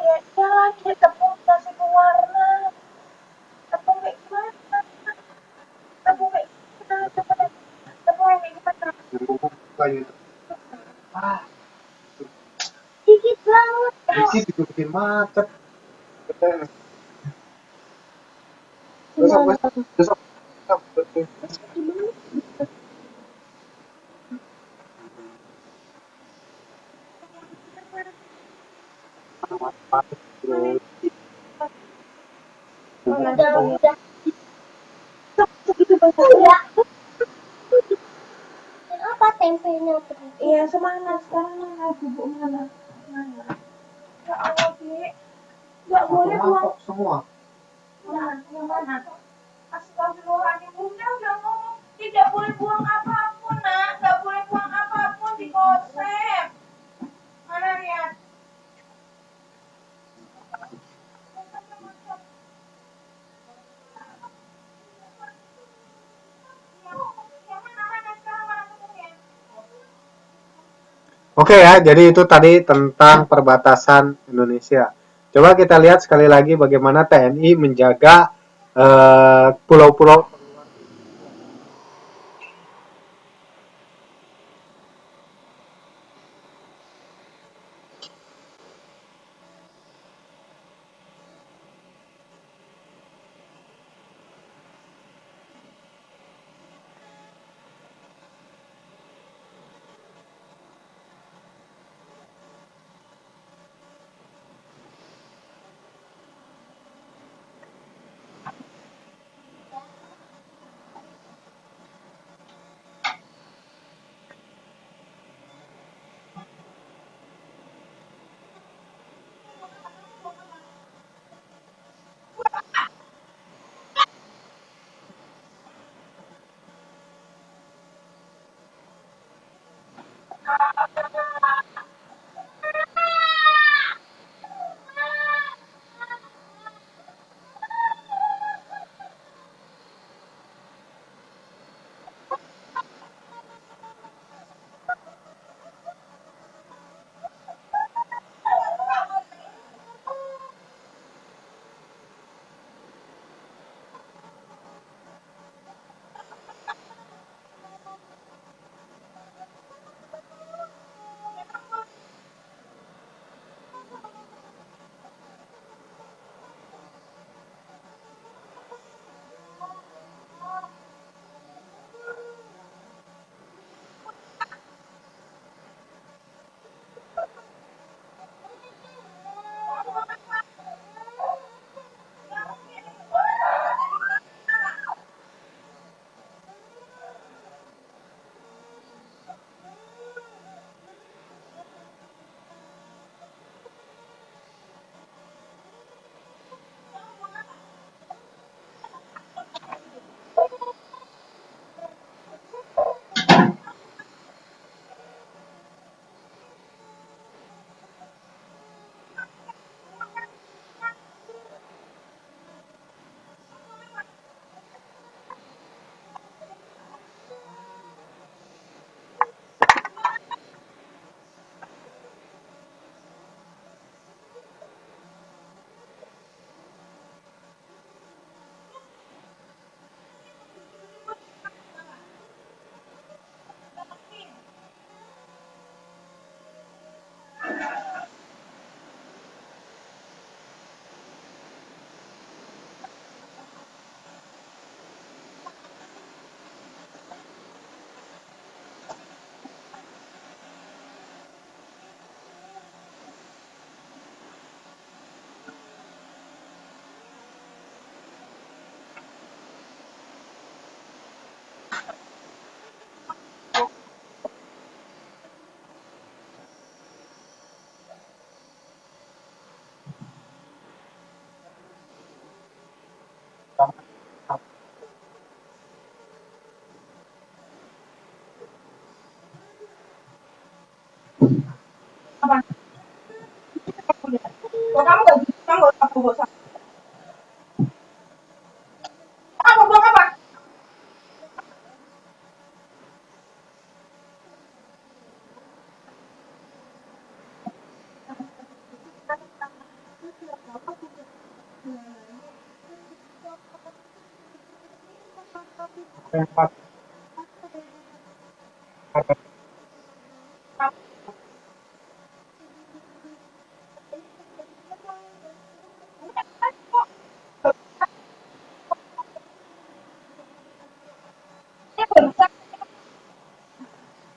ya, ya lagi tepung kasih pewarna. Tepung kayak gimana? Tepung kayak gimana? Tepung yang kayak gimana? Kayu itu. Ah, Dikit banget. dikit itu bikin macet. Gimana? Besok. Gimana? Udah. Udah. Apa tempenya? Iya, semangat. Sekarang mana bubuk mana? Mana? Ya Allah, Bi. Nggak boleh buang. Semua. Mana? Yang mana? Astagfirullahaladzim. Bunda udah ngomong tidak boleh buang apapun, nak. Nggak boleh buang apapun di konsep. Mana lihat? Yang mana sekarang mana tepungnya? Oke ya, jadi itu tadi tentang perbatasan Indonesia. Coba kita lihat sekali lagi bagaimana TNI menjaga pulau-pulau. Empat.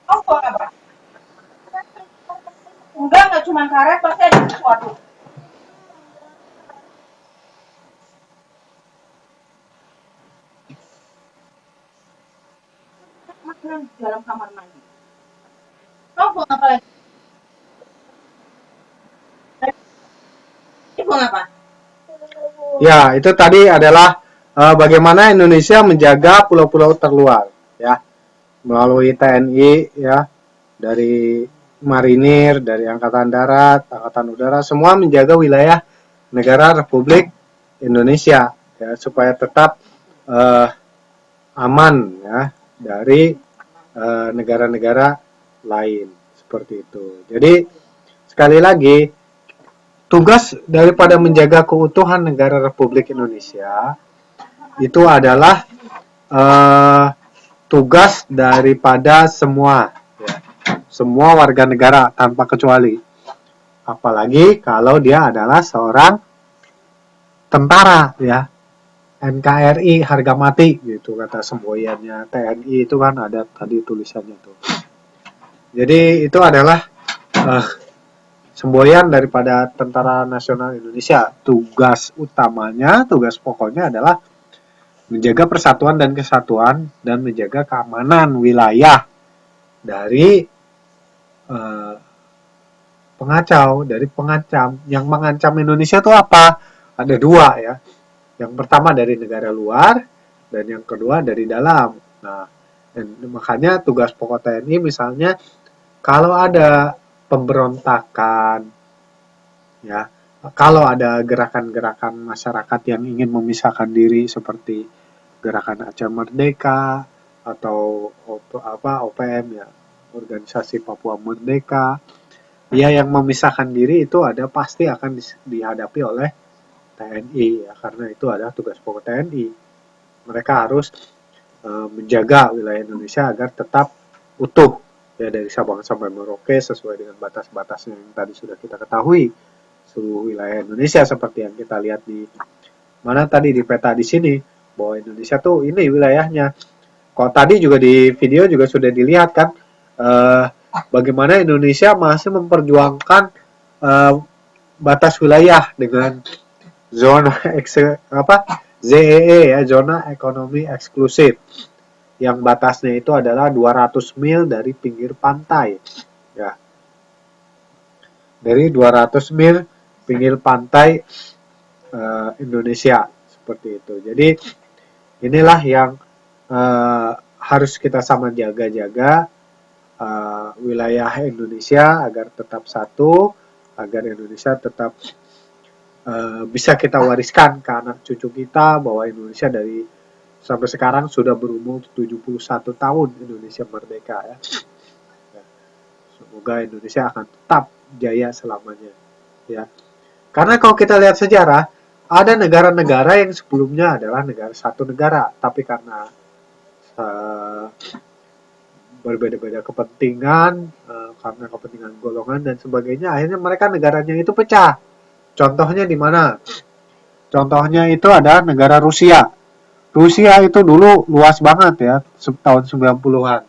Oh, buang apa? Enggak cuma karet, pasti ada sesuatu. Mana dalam kamar mandi? Kau buang apa lagi? Ini buang apa? Ya, itu tadi adalah bagaimana Indonesia menjaga pulau-pulau terluar, ya, melalui TNI, ya, dari marinir, dari Angkatan Darat, Angkatan Udara, semua menjaga wilayah negara Republik Indonesia, ya, supaya tetap aman, ya, dari negara-negara lain, seperti itu. Jadi sekali lagi, tugas daripada menjaga keutuhan negara Republik Indonesia itu adalah tugas daripada semua, ya, semua warga negara tanpa kecuali. Apalagi kalau dia adalah seorang tentara, ya, NKRI harga mati gitu kata semboyannya. TNI itu kan ada tadi tulisannya tuh. Jadi itu adalah semboyan daripada Tentara Nasional Indonesia. Tugas utamanya, tugas pokoknya adalah menjaga persatuan dan kesatuan dan menjaga keamanan wilayah dari pengacau, dari pengancam. Yang mengancam Indonesia itu apa? Ada dua, ya. Yang pertama dari negara luar dan yang kedua dari dalam. Nah, dan makanya tugas pokok TNI misalnya kalau ada pemberontakan, ya, kalau ada gerakan-gerakan masyarakat yang ingin memisahkan diri seperti gerakan Aceh Merdeka atau OPM, ya, organisasi Papua Merdeka, ya, yang memisahkan diri itu ada pasti akan dihadapi oleh TNI, ya, karena itu adalah tugas pokok TNI. Mereka harus menjaga wilayah Indonesia agar tetap utuh, ya, dari Sabang sampai Merauke sesuai dengan batas-batas yang tadi sudah kita ketahui. Seluruh wilayah Indonesia seperti yang kita lihat di mana tadi di peta di sini, bahwa Indonesia tuh ini wilayahnya. Kalau tadi juga di video juga sudah dilihat kan bagaimana Indonesia masih memperjuangkan batas wilayah dengan zona ZEE, ya, zona ekonomi eksklusif, yang batasnya itu adalah 200 mil dari pinggir pantai, ya, dari 200 mil pinggir pantai Indonesia, seperti itu. Jadi inilah yang harus kita sama jaga-jaga wilayah Indonesia agar tetap satu, agar Indonesia tetap bisa kita wariskan ke anak cucu kita, bahwa Indonesia dari sampai sekarang sudah berumur 71 tahun Indonesia merdeka, ya. Semoga Indonesia akan tetap jaya selamanya, ya. Karena kalau kita lihat sejarah, ada negara-negara yang sebelumnya adalah satu negara, tapi karena berbeda-beda kepentingan, karena kepentingan golongan dan sebagainya, akhirnya mereka negaranya itu pecah. Contohnya di mana? Contohnya itu ada negara Rusia. Rusia itu dulu luas banget, ya, tahun 90-an.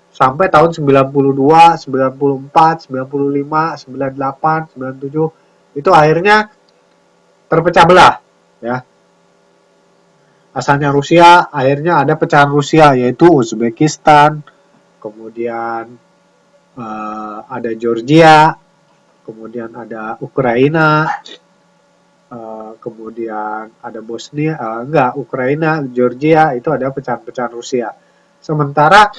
Sampai tahun 92, 94, 95, 98, 97 itu akhirnya terpecah belah, ya. Asalnya Rusia, akhirnya ada pecahan Rusia yaitu Uzbekistan, kemudian ada Georgia, kemudian ada Ukraina, kemudian ada Bosnia, Ukraina, Georgia itu ada pecahan-pecahan Rusia. Sementara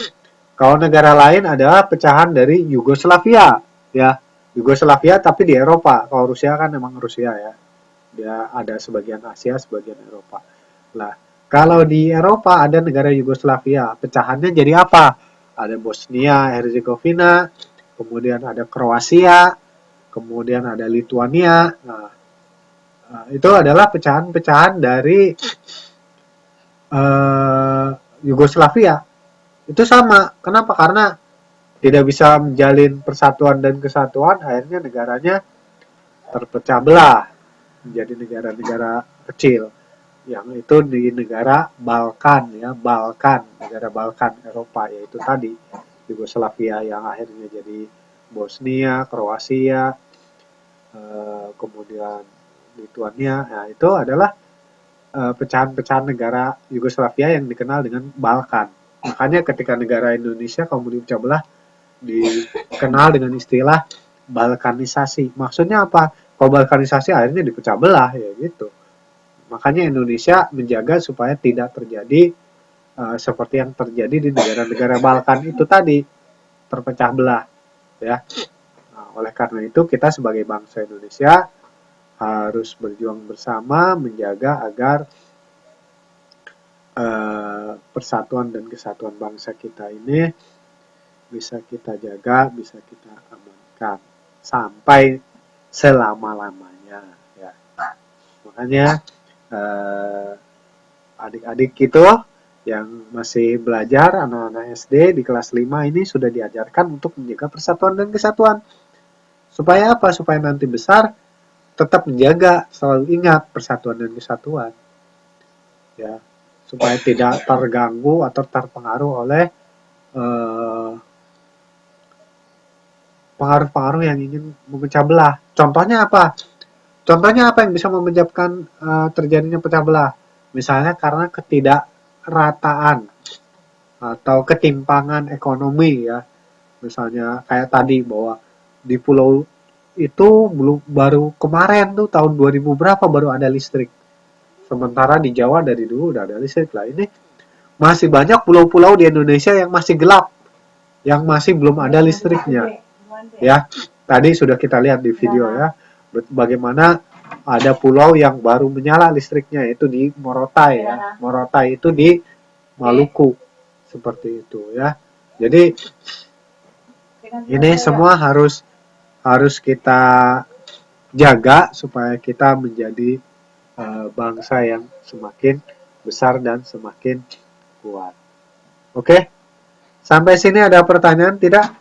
kalau negara lain adalah pecahan dari Yugoslavia, ya, Yugoslavia tapi di Eropa. Kalau Rusia kan memang Rusia, ya, dia ada sebagian Asia, sebagian Eropa. Nah, kalau di Eropa ada negara Yugoslavia, pecahannya jadi apa? Ada Bosnia, Herzegovina, kemudian ada Kroasia, kemudian ada Lituania. Nah, itu adalah pecahan-pecahan dari Yugoslavia itu sama. Kenapa? Karena tidak bisa menjalin persatuan dan kesatuan, akhirnya negaranya terpecah belah menjadi negara-negara kecil. Yang itu di negara Balkan ya, negara Balkan Eropa, yaitu tadi Yugoslavia yang akhirnya jadi Bosnia, Kroasia, kemudian Lituania. Nah, itu adalah pecahan-pecahan negara Yugoslavia yang dikenal dengan Balkan. Makanya ketika negara Indonesia kemudian dipecah belah dikenal dengan istilah balkanisasi. Maksudnya apa? Kalau balkanisasi akhirnya dipecah belah ya gitu. Makanya Indonesia menjaga supaya tidak terjadi seperti yang terjadi di negara-negara Balkan itu tadi, terpecah belah ya. Nah, oleh karena itu kita sebagai bangsa Indonesia harus berjuang bersama menjaga agar persatuan dan kesatuan bangsa kita ini bisa kita jaga, bisa kita amankan sampai selama-lamanya ya. Makanya adik-adik itu yang masih belajar, anak-anak SD di kelas 5 ini sudah diajarkan untuk menjaga persatuan dan kesatuan. Supaya apa? Supaya nanti besar tetap menjaga, selalu ingat persatuan dan kesatuan. Ya, supaya tidak terganggu atau terpengaruh oleh pengaruh-pengaruh yang ingin memecah belah. Contohnya apa? Contohnya apa yang bisa menyebabkan terjadinya pecah belah? Misalnya karena ketidakrataan atau ketimpangan ekonomi ya. Misalnya kayak tadi bahwa di pulau itu belum baru kemarin tuh tahun 2000 berapa baru ada listrik. Sementara di Jawa dari dulu udah ada listrik lah. Ini masih banyak pulau-pulau di Indonesia yang masih gelap, yang masih belum ada listriknya. Ya, tadi sudah kita lihat di video ya, bagaimana ada pulau yang baru menyala listriknya, itu di Morotai ya. Morotai itu di Maluku, seperti itu ya. Jadi ini semua harus kita jaga supaya kita menjadi bangsa yang semakin besar dan semakin kuat. Oke, sampai sini ada pertanyaan tidak?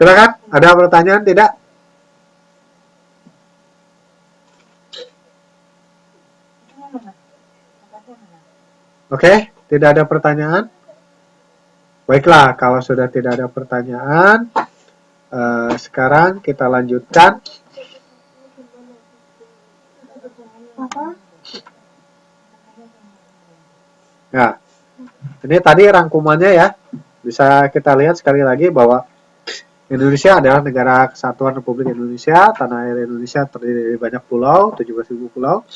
Silakan, ada pertanyaan tidak? Oke, tidak ada pertanyaan. Baiklah, kalau sudah tidak ada pertanyaan, sekarang kita lanjutkan. Nah, ini tadi rangkumannya ya. Bisa kita lihat sekali lagi bahwa Indonesia adalah negara kesatuan Republik Indonesia. Tanah air Indonesia terdiri dari banyak pulau, 17.000 pulau.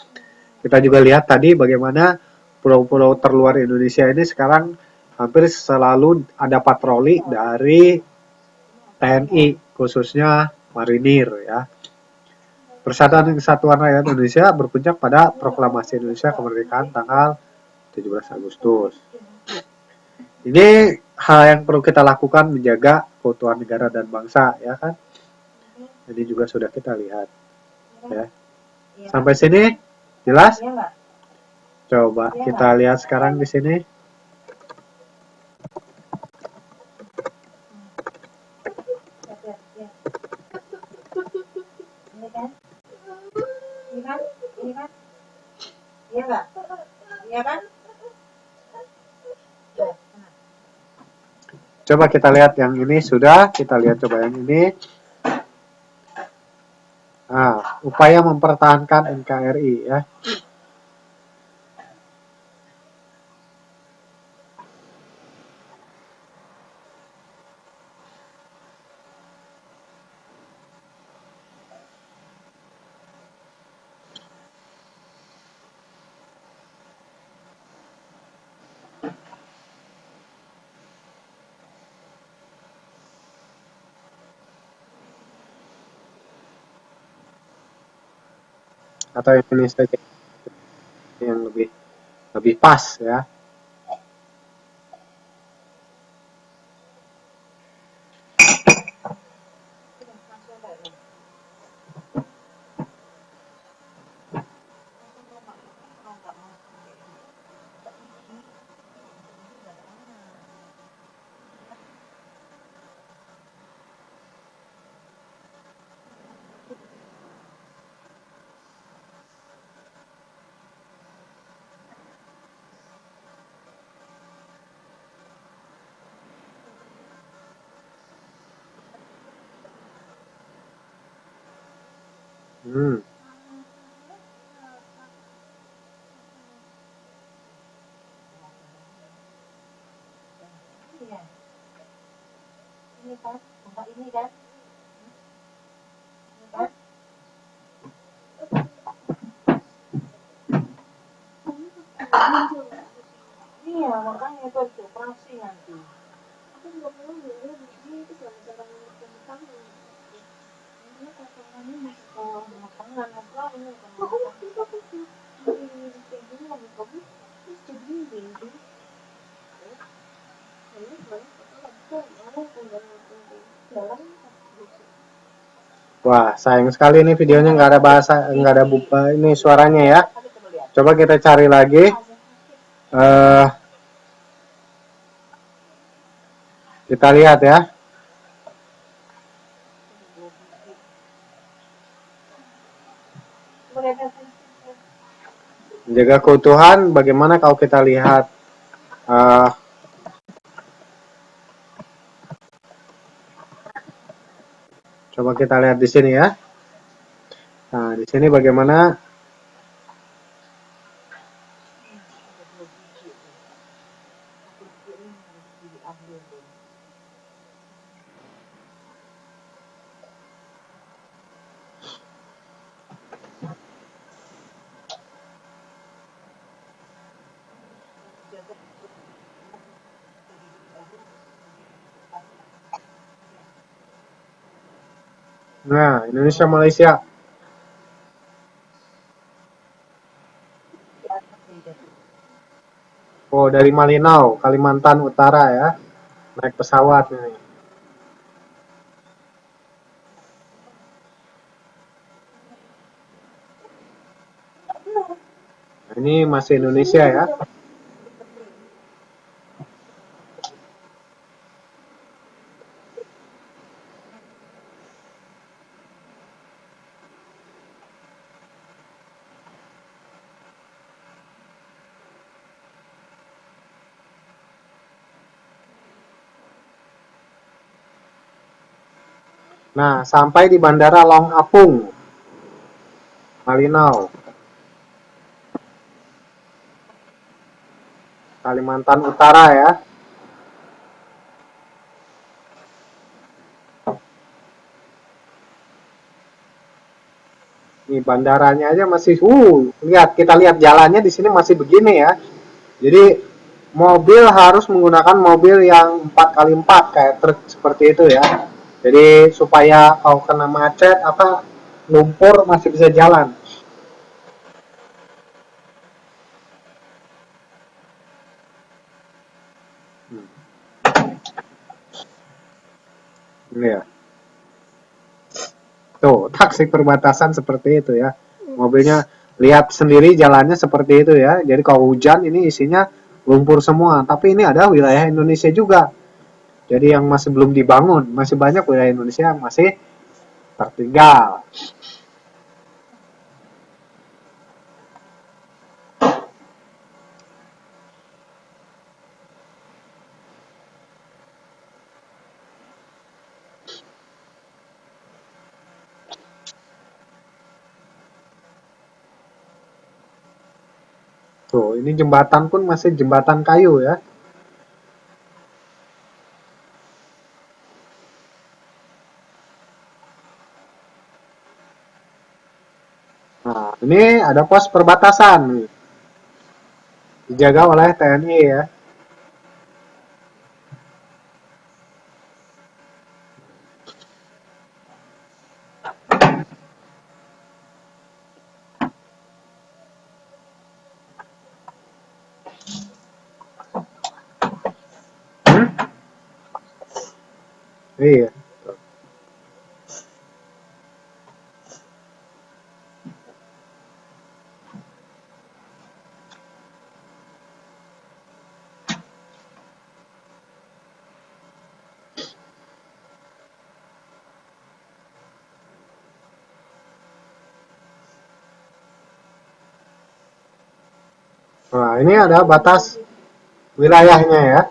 Kita juga lihat tadi bagaimana pulau-pulau terluar Indonesia ini sekarang hampir selalu ada patroli dari TNI, khususnya marinir ya. Persatuan dan Kesatuan Rakyat Indonesia berpuncak pada Proklamasi Indonesia Kemerdekaan tanggal 17 Agustus. Ini hal yang perlu kita lakukan menjaga keutuhan negara dan bangsa ya kan. Ini juga sudah kita lihat ya. Sampai sini jelas? Coba kita lihat sekarang di sini. Iya nggak? Iya kan? Coba kita lihat yang ini sudah, kita lihat coba yang ini. Nah, upaya mempertahankan NKRI ya. Atau ini saja. lebih pas ya. Hmm. Iya. Ini kan, buka ini kan. Ini kan. Iya, makanya itu operasi nanti. Aku nggak mau ya di sini itu gara-gara kamu. Ini kacangnya masih Oh, makanan apa ini kan aku makan. kita tuh di kayak gini lagi kamu terus jadi baby lalu banyak aku mana enggak jalan Wah, sayang sekali nih videonya nggak ada bahasa, nggak ada ini suaranya ya. Tapi coba lihat. Coba kita cari lagi. Eh, kita lihat ya. Coba lihat. Menjaga keutuhan, bagaimana kalau kita lihat eh, coba kita lihat di sini ya. Nah, di sini bagaimana? Nah, Indonesia Malaysia. Oh, dari Malinau, Kalimantan Utara ya. Naik pesawat nih. Nah, ini masih Indonesia ya. Nah, sampai di Bandara Long Apung, Malinau, Kalimantan Utara ya. Nih bandaranya aja masih, lihat kita lihat jalannya di sini masih begini ya. Jadi mobil harus menggunakan mobil yang 4x4 kayak truk seperti itu ya. Jadi supaya kalau kena macet apa lumpur masih bisa jalan. Ini ya. Tuh, taksi perbatasan seperti itu ya. Mobilnya lihat sendiri jalannya seperti itu ya. Jadi kalau hujan ini isinya lumpur semua. Tapi ini ada wilayah Indonesia juga. Jadi yang masih belum dibangun, masih banyak wilayah Indonesia yang masih tertinggal. Tuh, ini jembatan pun masih jembatan kayu ya. Nah, ini ada pos perbatasan nih. Dijaga oleh TNI ya. Iya. Nah, ini ada batas wilayahnya ya.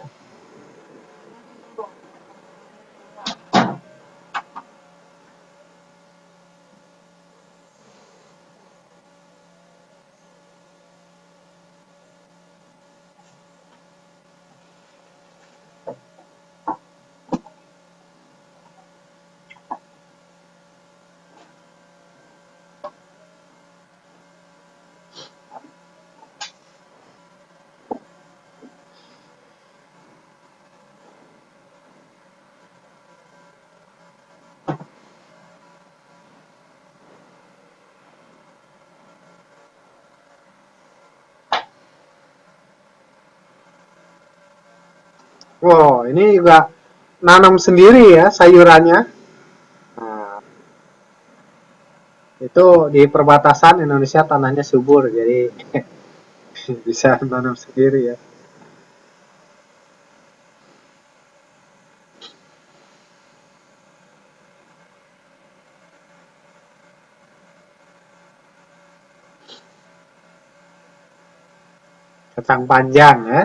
Wow, ini juga nanam sendiri ya sayurannya. Nah, itu di perbatasan Indonesia tanahnya subur, jadi bisa nanam sendiri ya. Kacang panjang ya.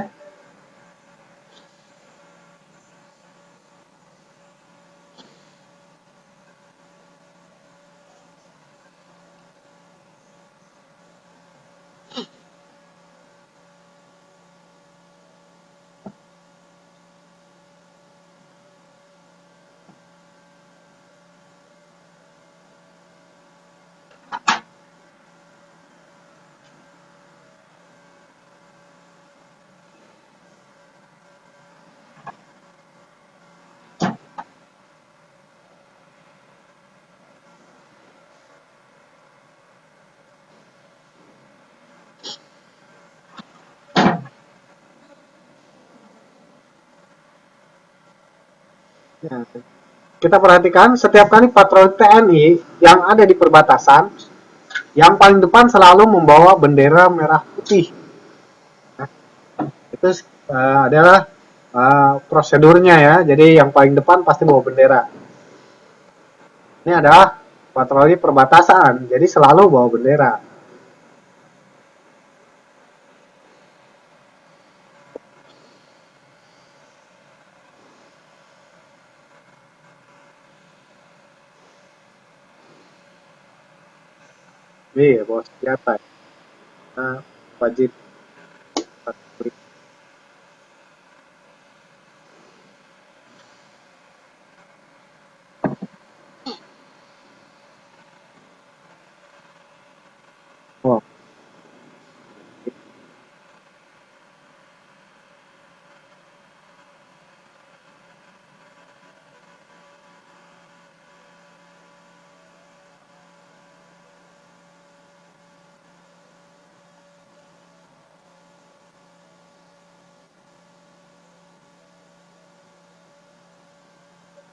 Ya. Kita perhatikan setiap kali patroli TNI yang ada di perbatasan, yang paling depan selalu membawa bendera merah putih. Itu adalah prosedurnya ya. Jadi yang paling depan pasti bawa bendera. Ini adalah patroli perbatasan, jadi selalu bawa bendera. Iya, bawa senjata. Nah, wajib patroli. Oh,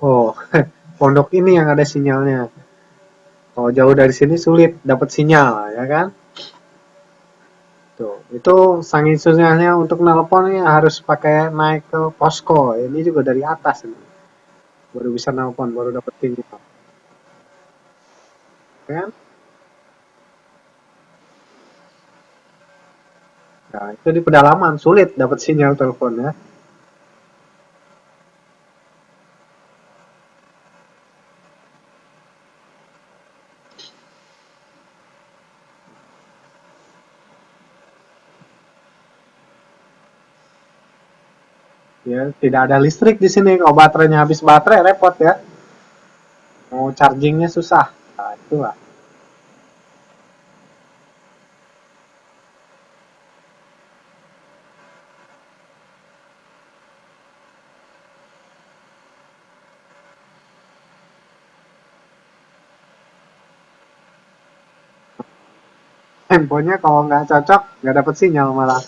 oh, pondok ini yang ada sinyalnya. Kalau jauh dari sini sulit dapat sinyal, ya kan? Tuh, itu sangin sinyalnya untuk nelpon ini harus pakai naik ke posko. Ini juga dari atas ini. Baru bisa nelpon, baru dapat sinyal. Ya kan? Nah, itu di pedalaman sulit dapat sinyal telepon ya. Ya, tidak ada listrik di sini. Kalau baterainya habis baterai repot ya. Mau chargingnya susah. Nah, itulah. Handphonenya kalau nggak cocok, nggak dapat sinyal malah.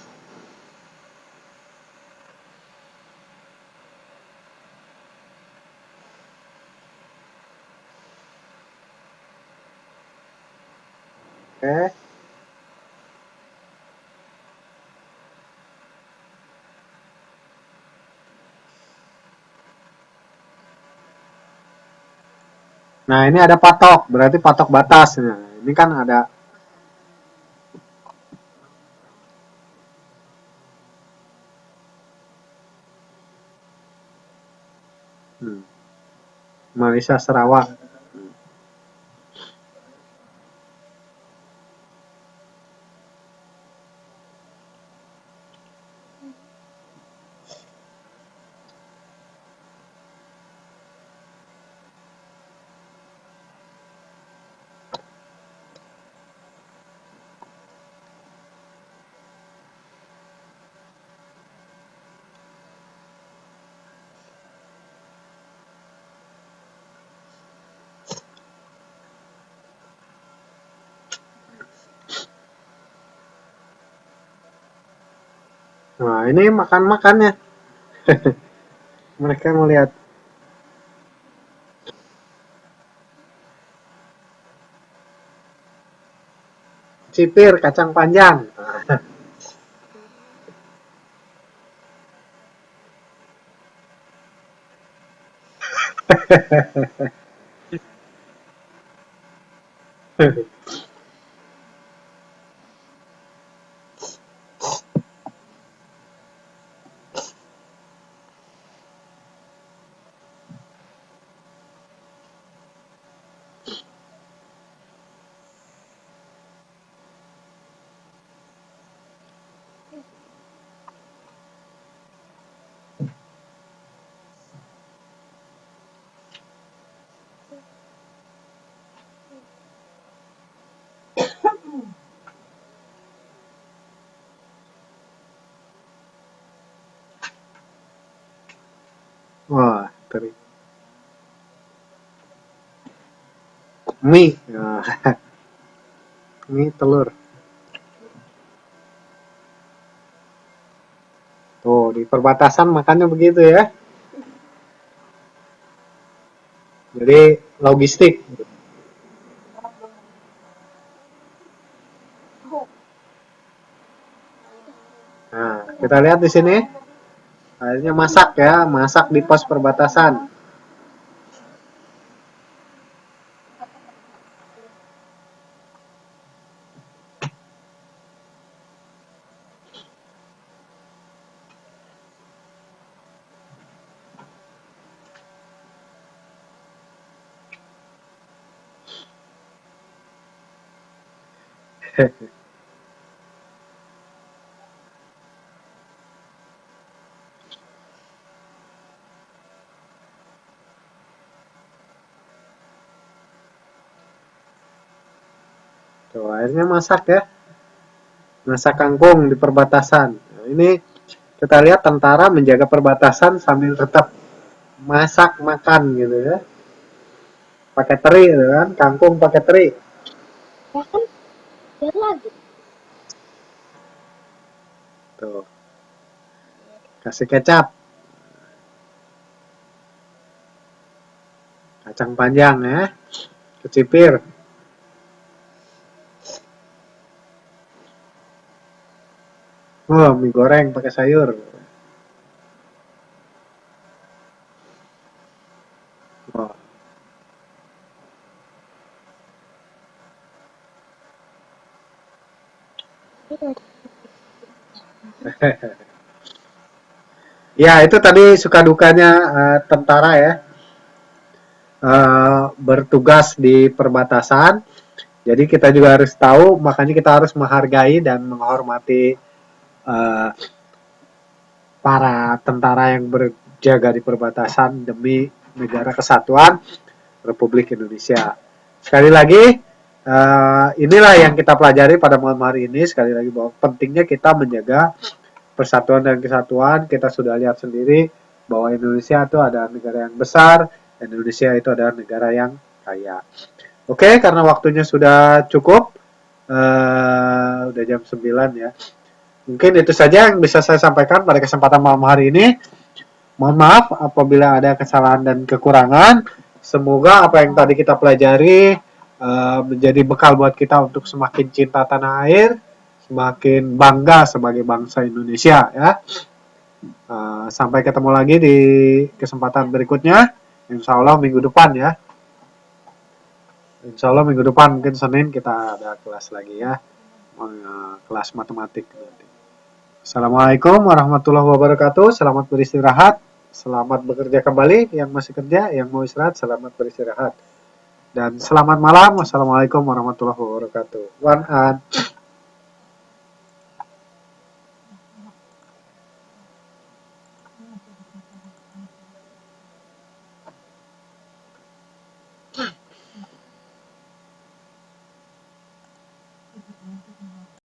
Oke. Nah, ini ada patok, berarti patok batas. Nah, ini kan ada Malaysia Sarawak. Nah, ini makan-makannya. Mereka mau lihat. Cipir kacang panjang. Wah, teri. Mie. Nah, mie telur. Tuh, di perbatasan makannya begitu ya. Jadi logistik. Nah, kita lihat di sini. Akhirnya masak ya, masak di pos perbatasan. Tuh, akhirnya masak ya. Masak kangkung di perbatasan. Nah, ini kita lihat tentara menjaga perbatasan sambil tetap masak makan gitu ya. Pakai teri gitu kan, kangkung pakai teri. Bahkan biar lagi. Tuh, kasih kecap, kacang panjang ya, kecipir. Oh, mie goreng pakai sayur. Oh. Ya, itu tadi suka dukanya tentara ya. Bertugas di perbatasan. Jadi kita juga harus tahu, makanya kita harus menghargai dan menghormati uh, para tentara yang berjaga di perbatasan demi negara kesatuan Republik Indonesia. Sekali lagi, inilah yang kita pelajari pada malam hari ini. Sekali lagi bahwa pentingnya kita menjaga persatuan dan kesatuan. Kita sudah lihat sendiri bahwa Indonesia itu adalah negara yang besar, Indonesia itu adalah negara yang kaya. Oke, karena waktunya sudah cukup, udah jam 9 ya. Mungkin itu saja yang bisa saya sampaikan pada kesempatan malam hari ini. Mohon maaf apabila ada kesalahan dan kekurangan. Semoga apa yang tadi kita pelajari menjadi bekal buat kita untuk semakin cinta tanah air, semakin bangga sebagai bangsa Indonesia ya. Sampai ketemu lagi di kesempatan berikutnya, insya Allah minggu depan ya. Insya Allah minggu depan mungkin Senin kita ada kelas lagi ya, kelas matematik nanti. Assalamualaikum warahmatullahi wabarakatuh. Selamat beristirahat, selamat bekerja kembali. Yang masih kerja, yang mau istirahat, selamat beristirahat. Dan selamat malam. Wassalamualaikum warahmatullahi wabarakatuh. One and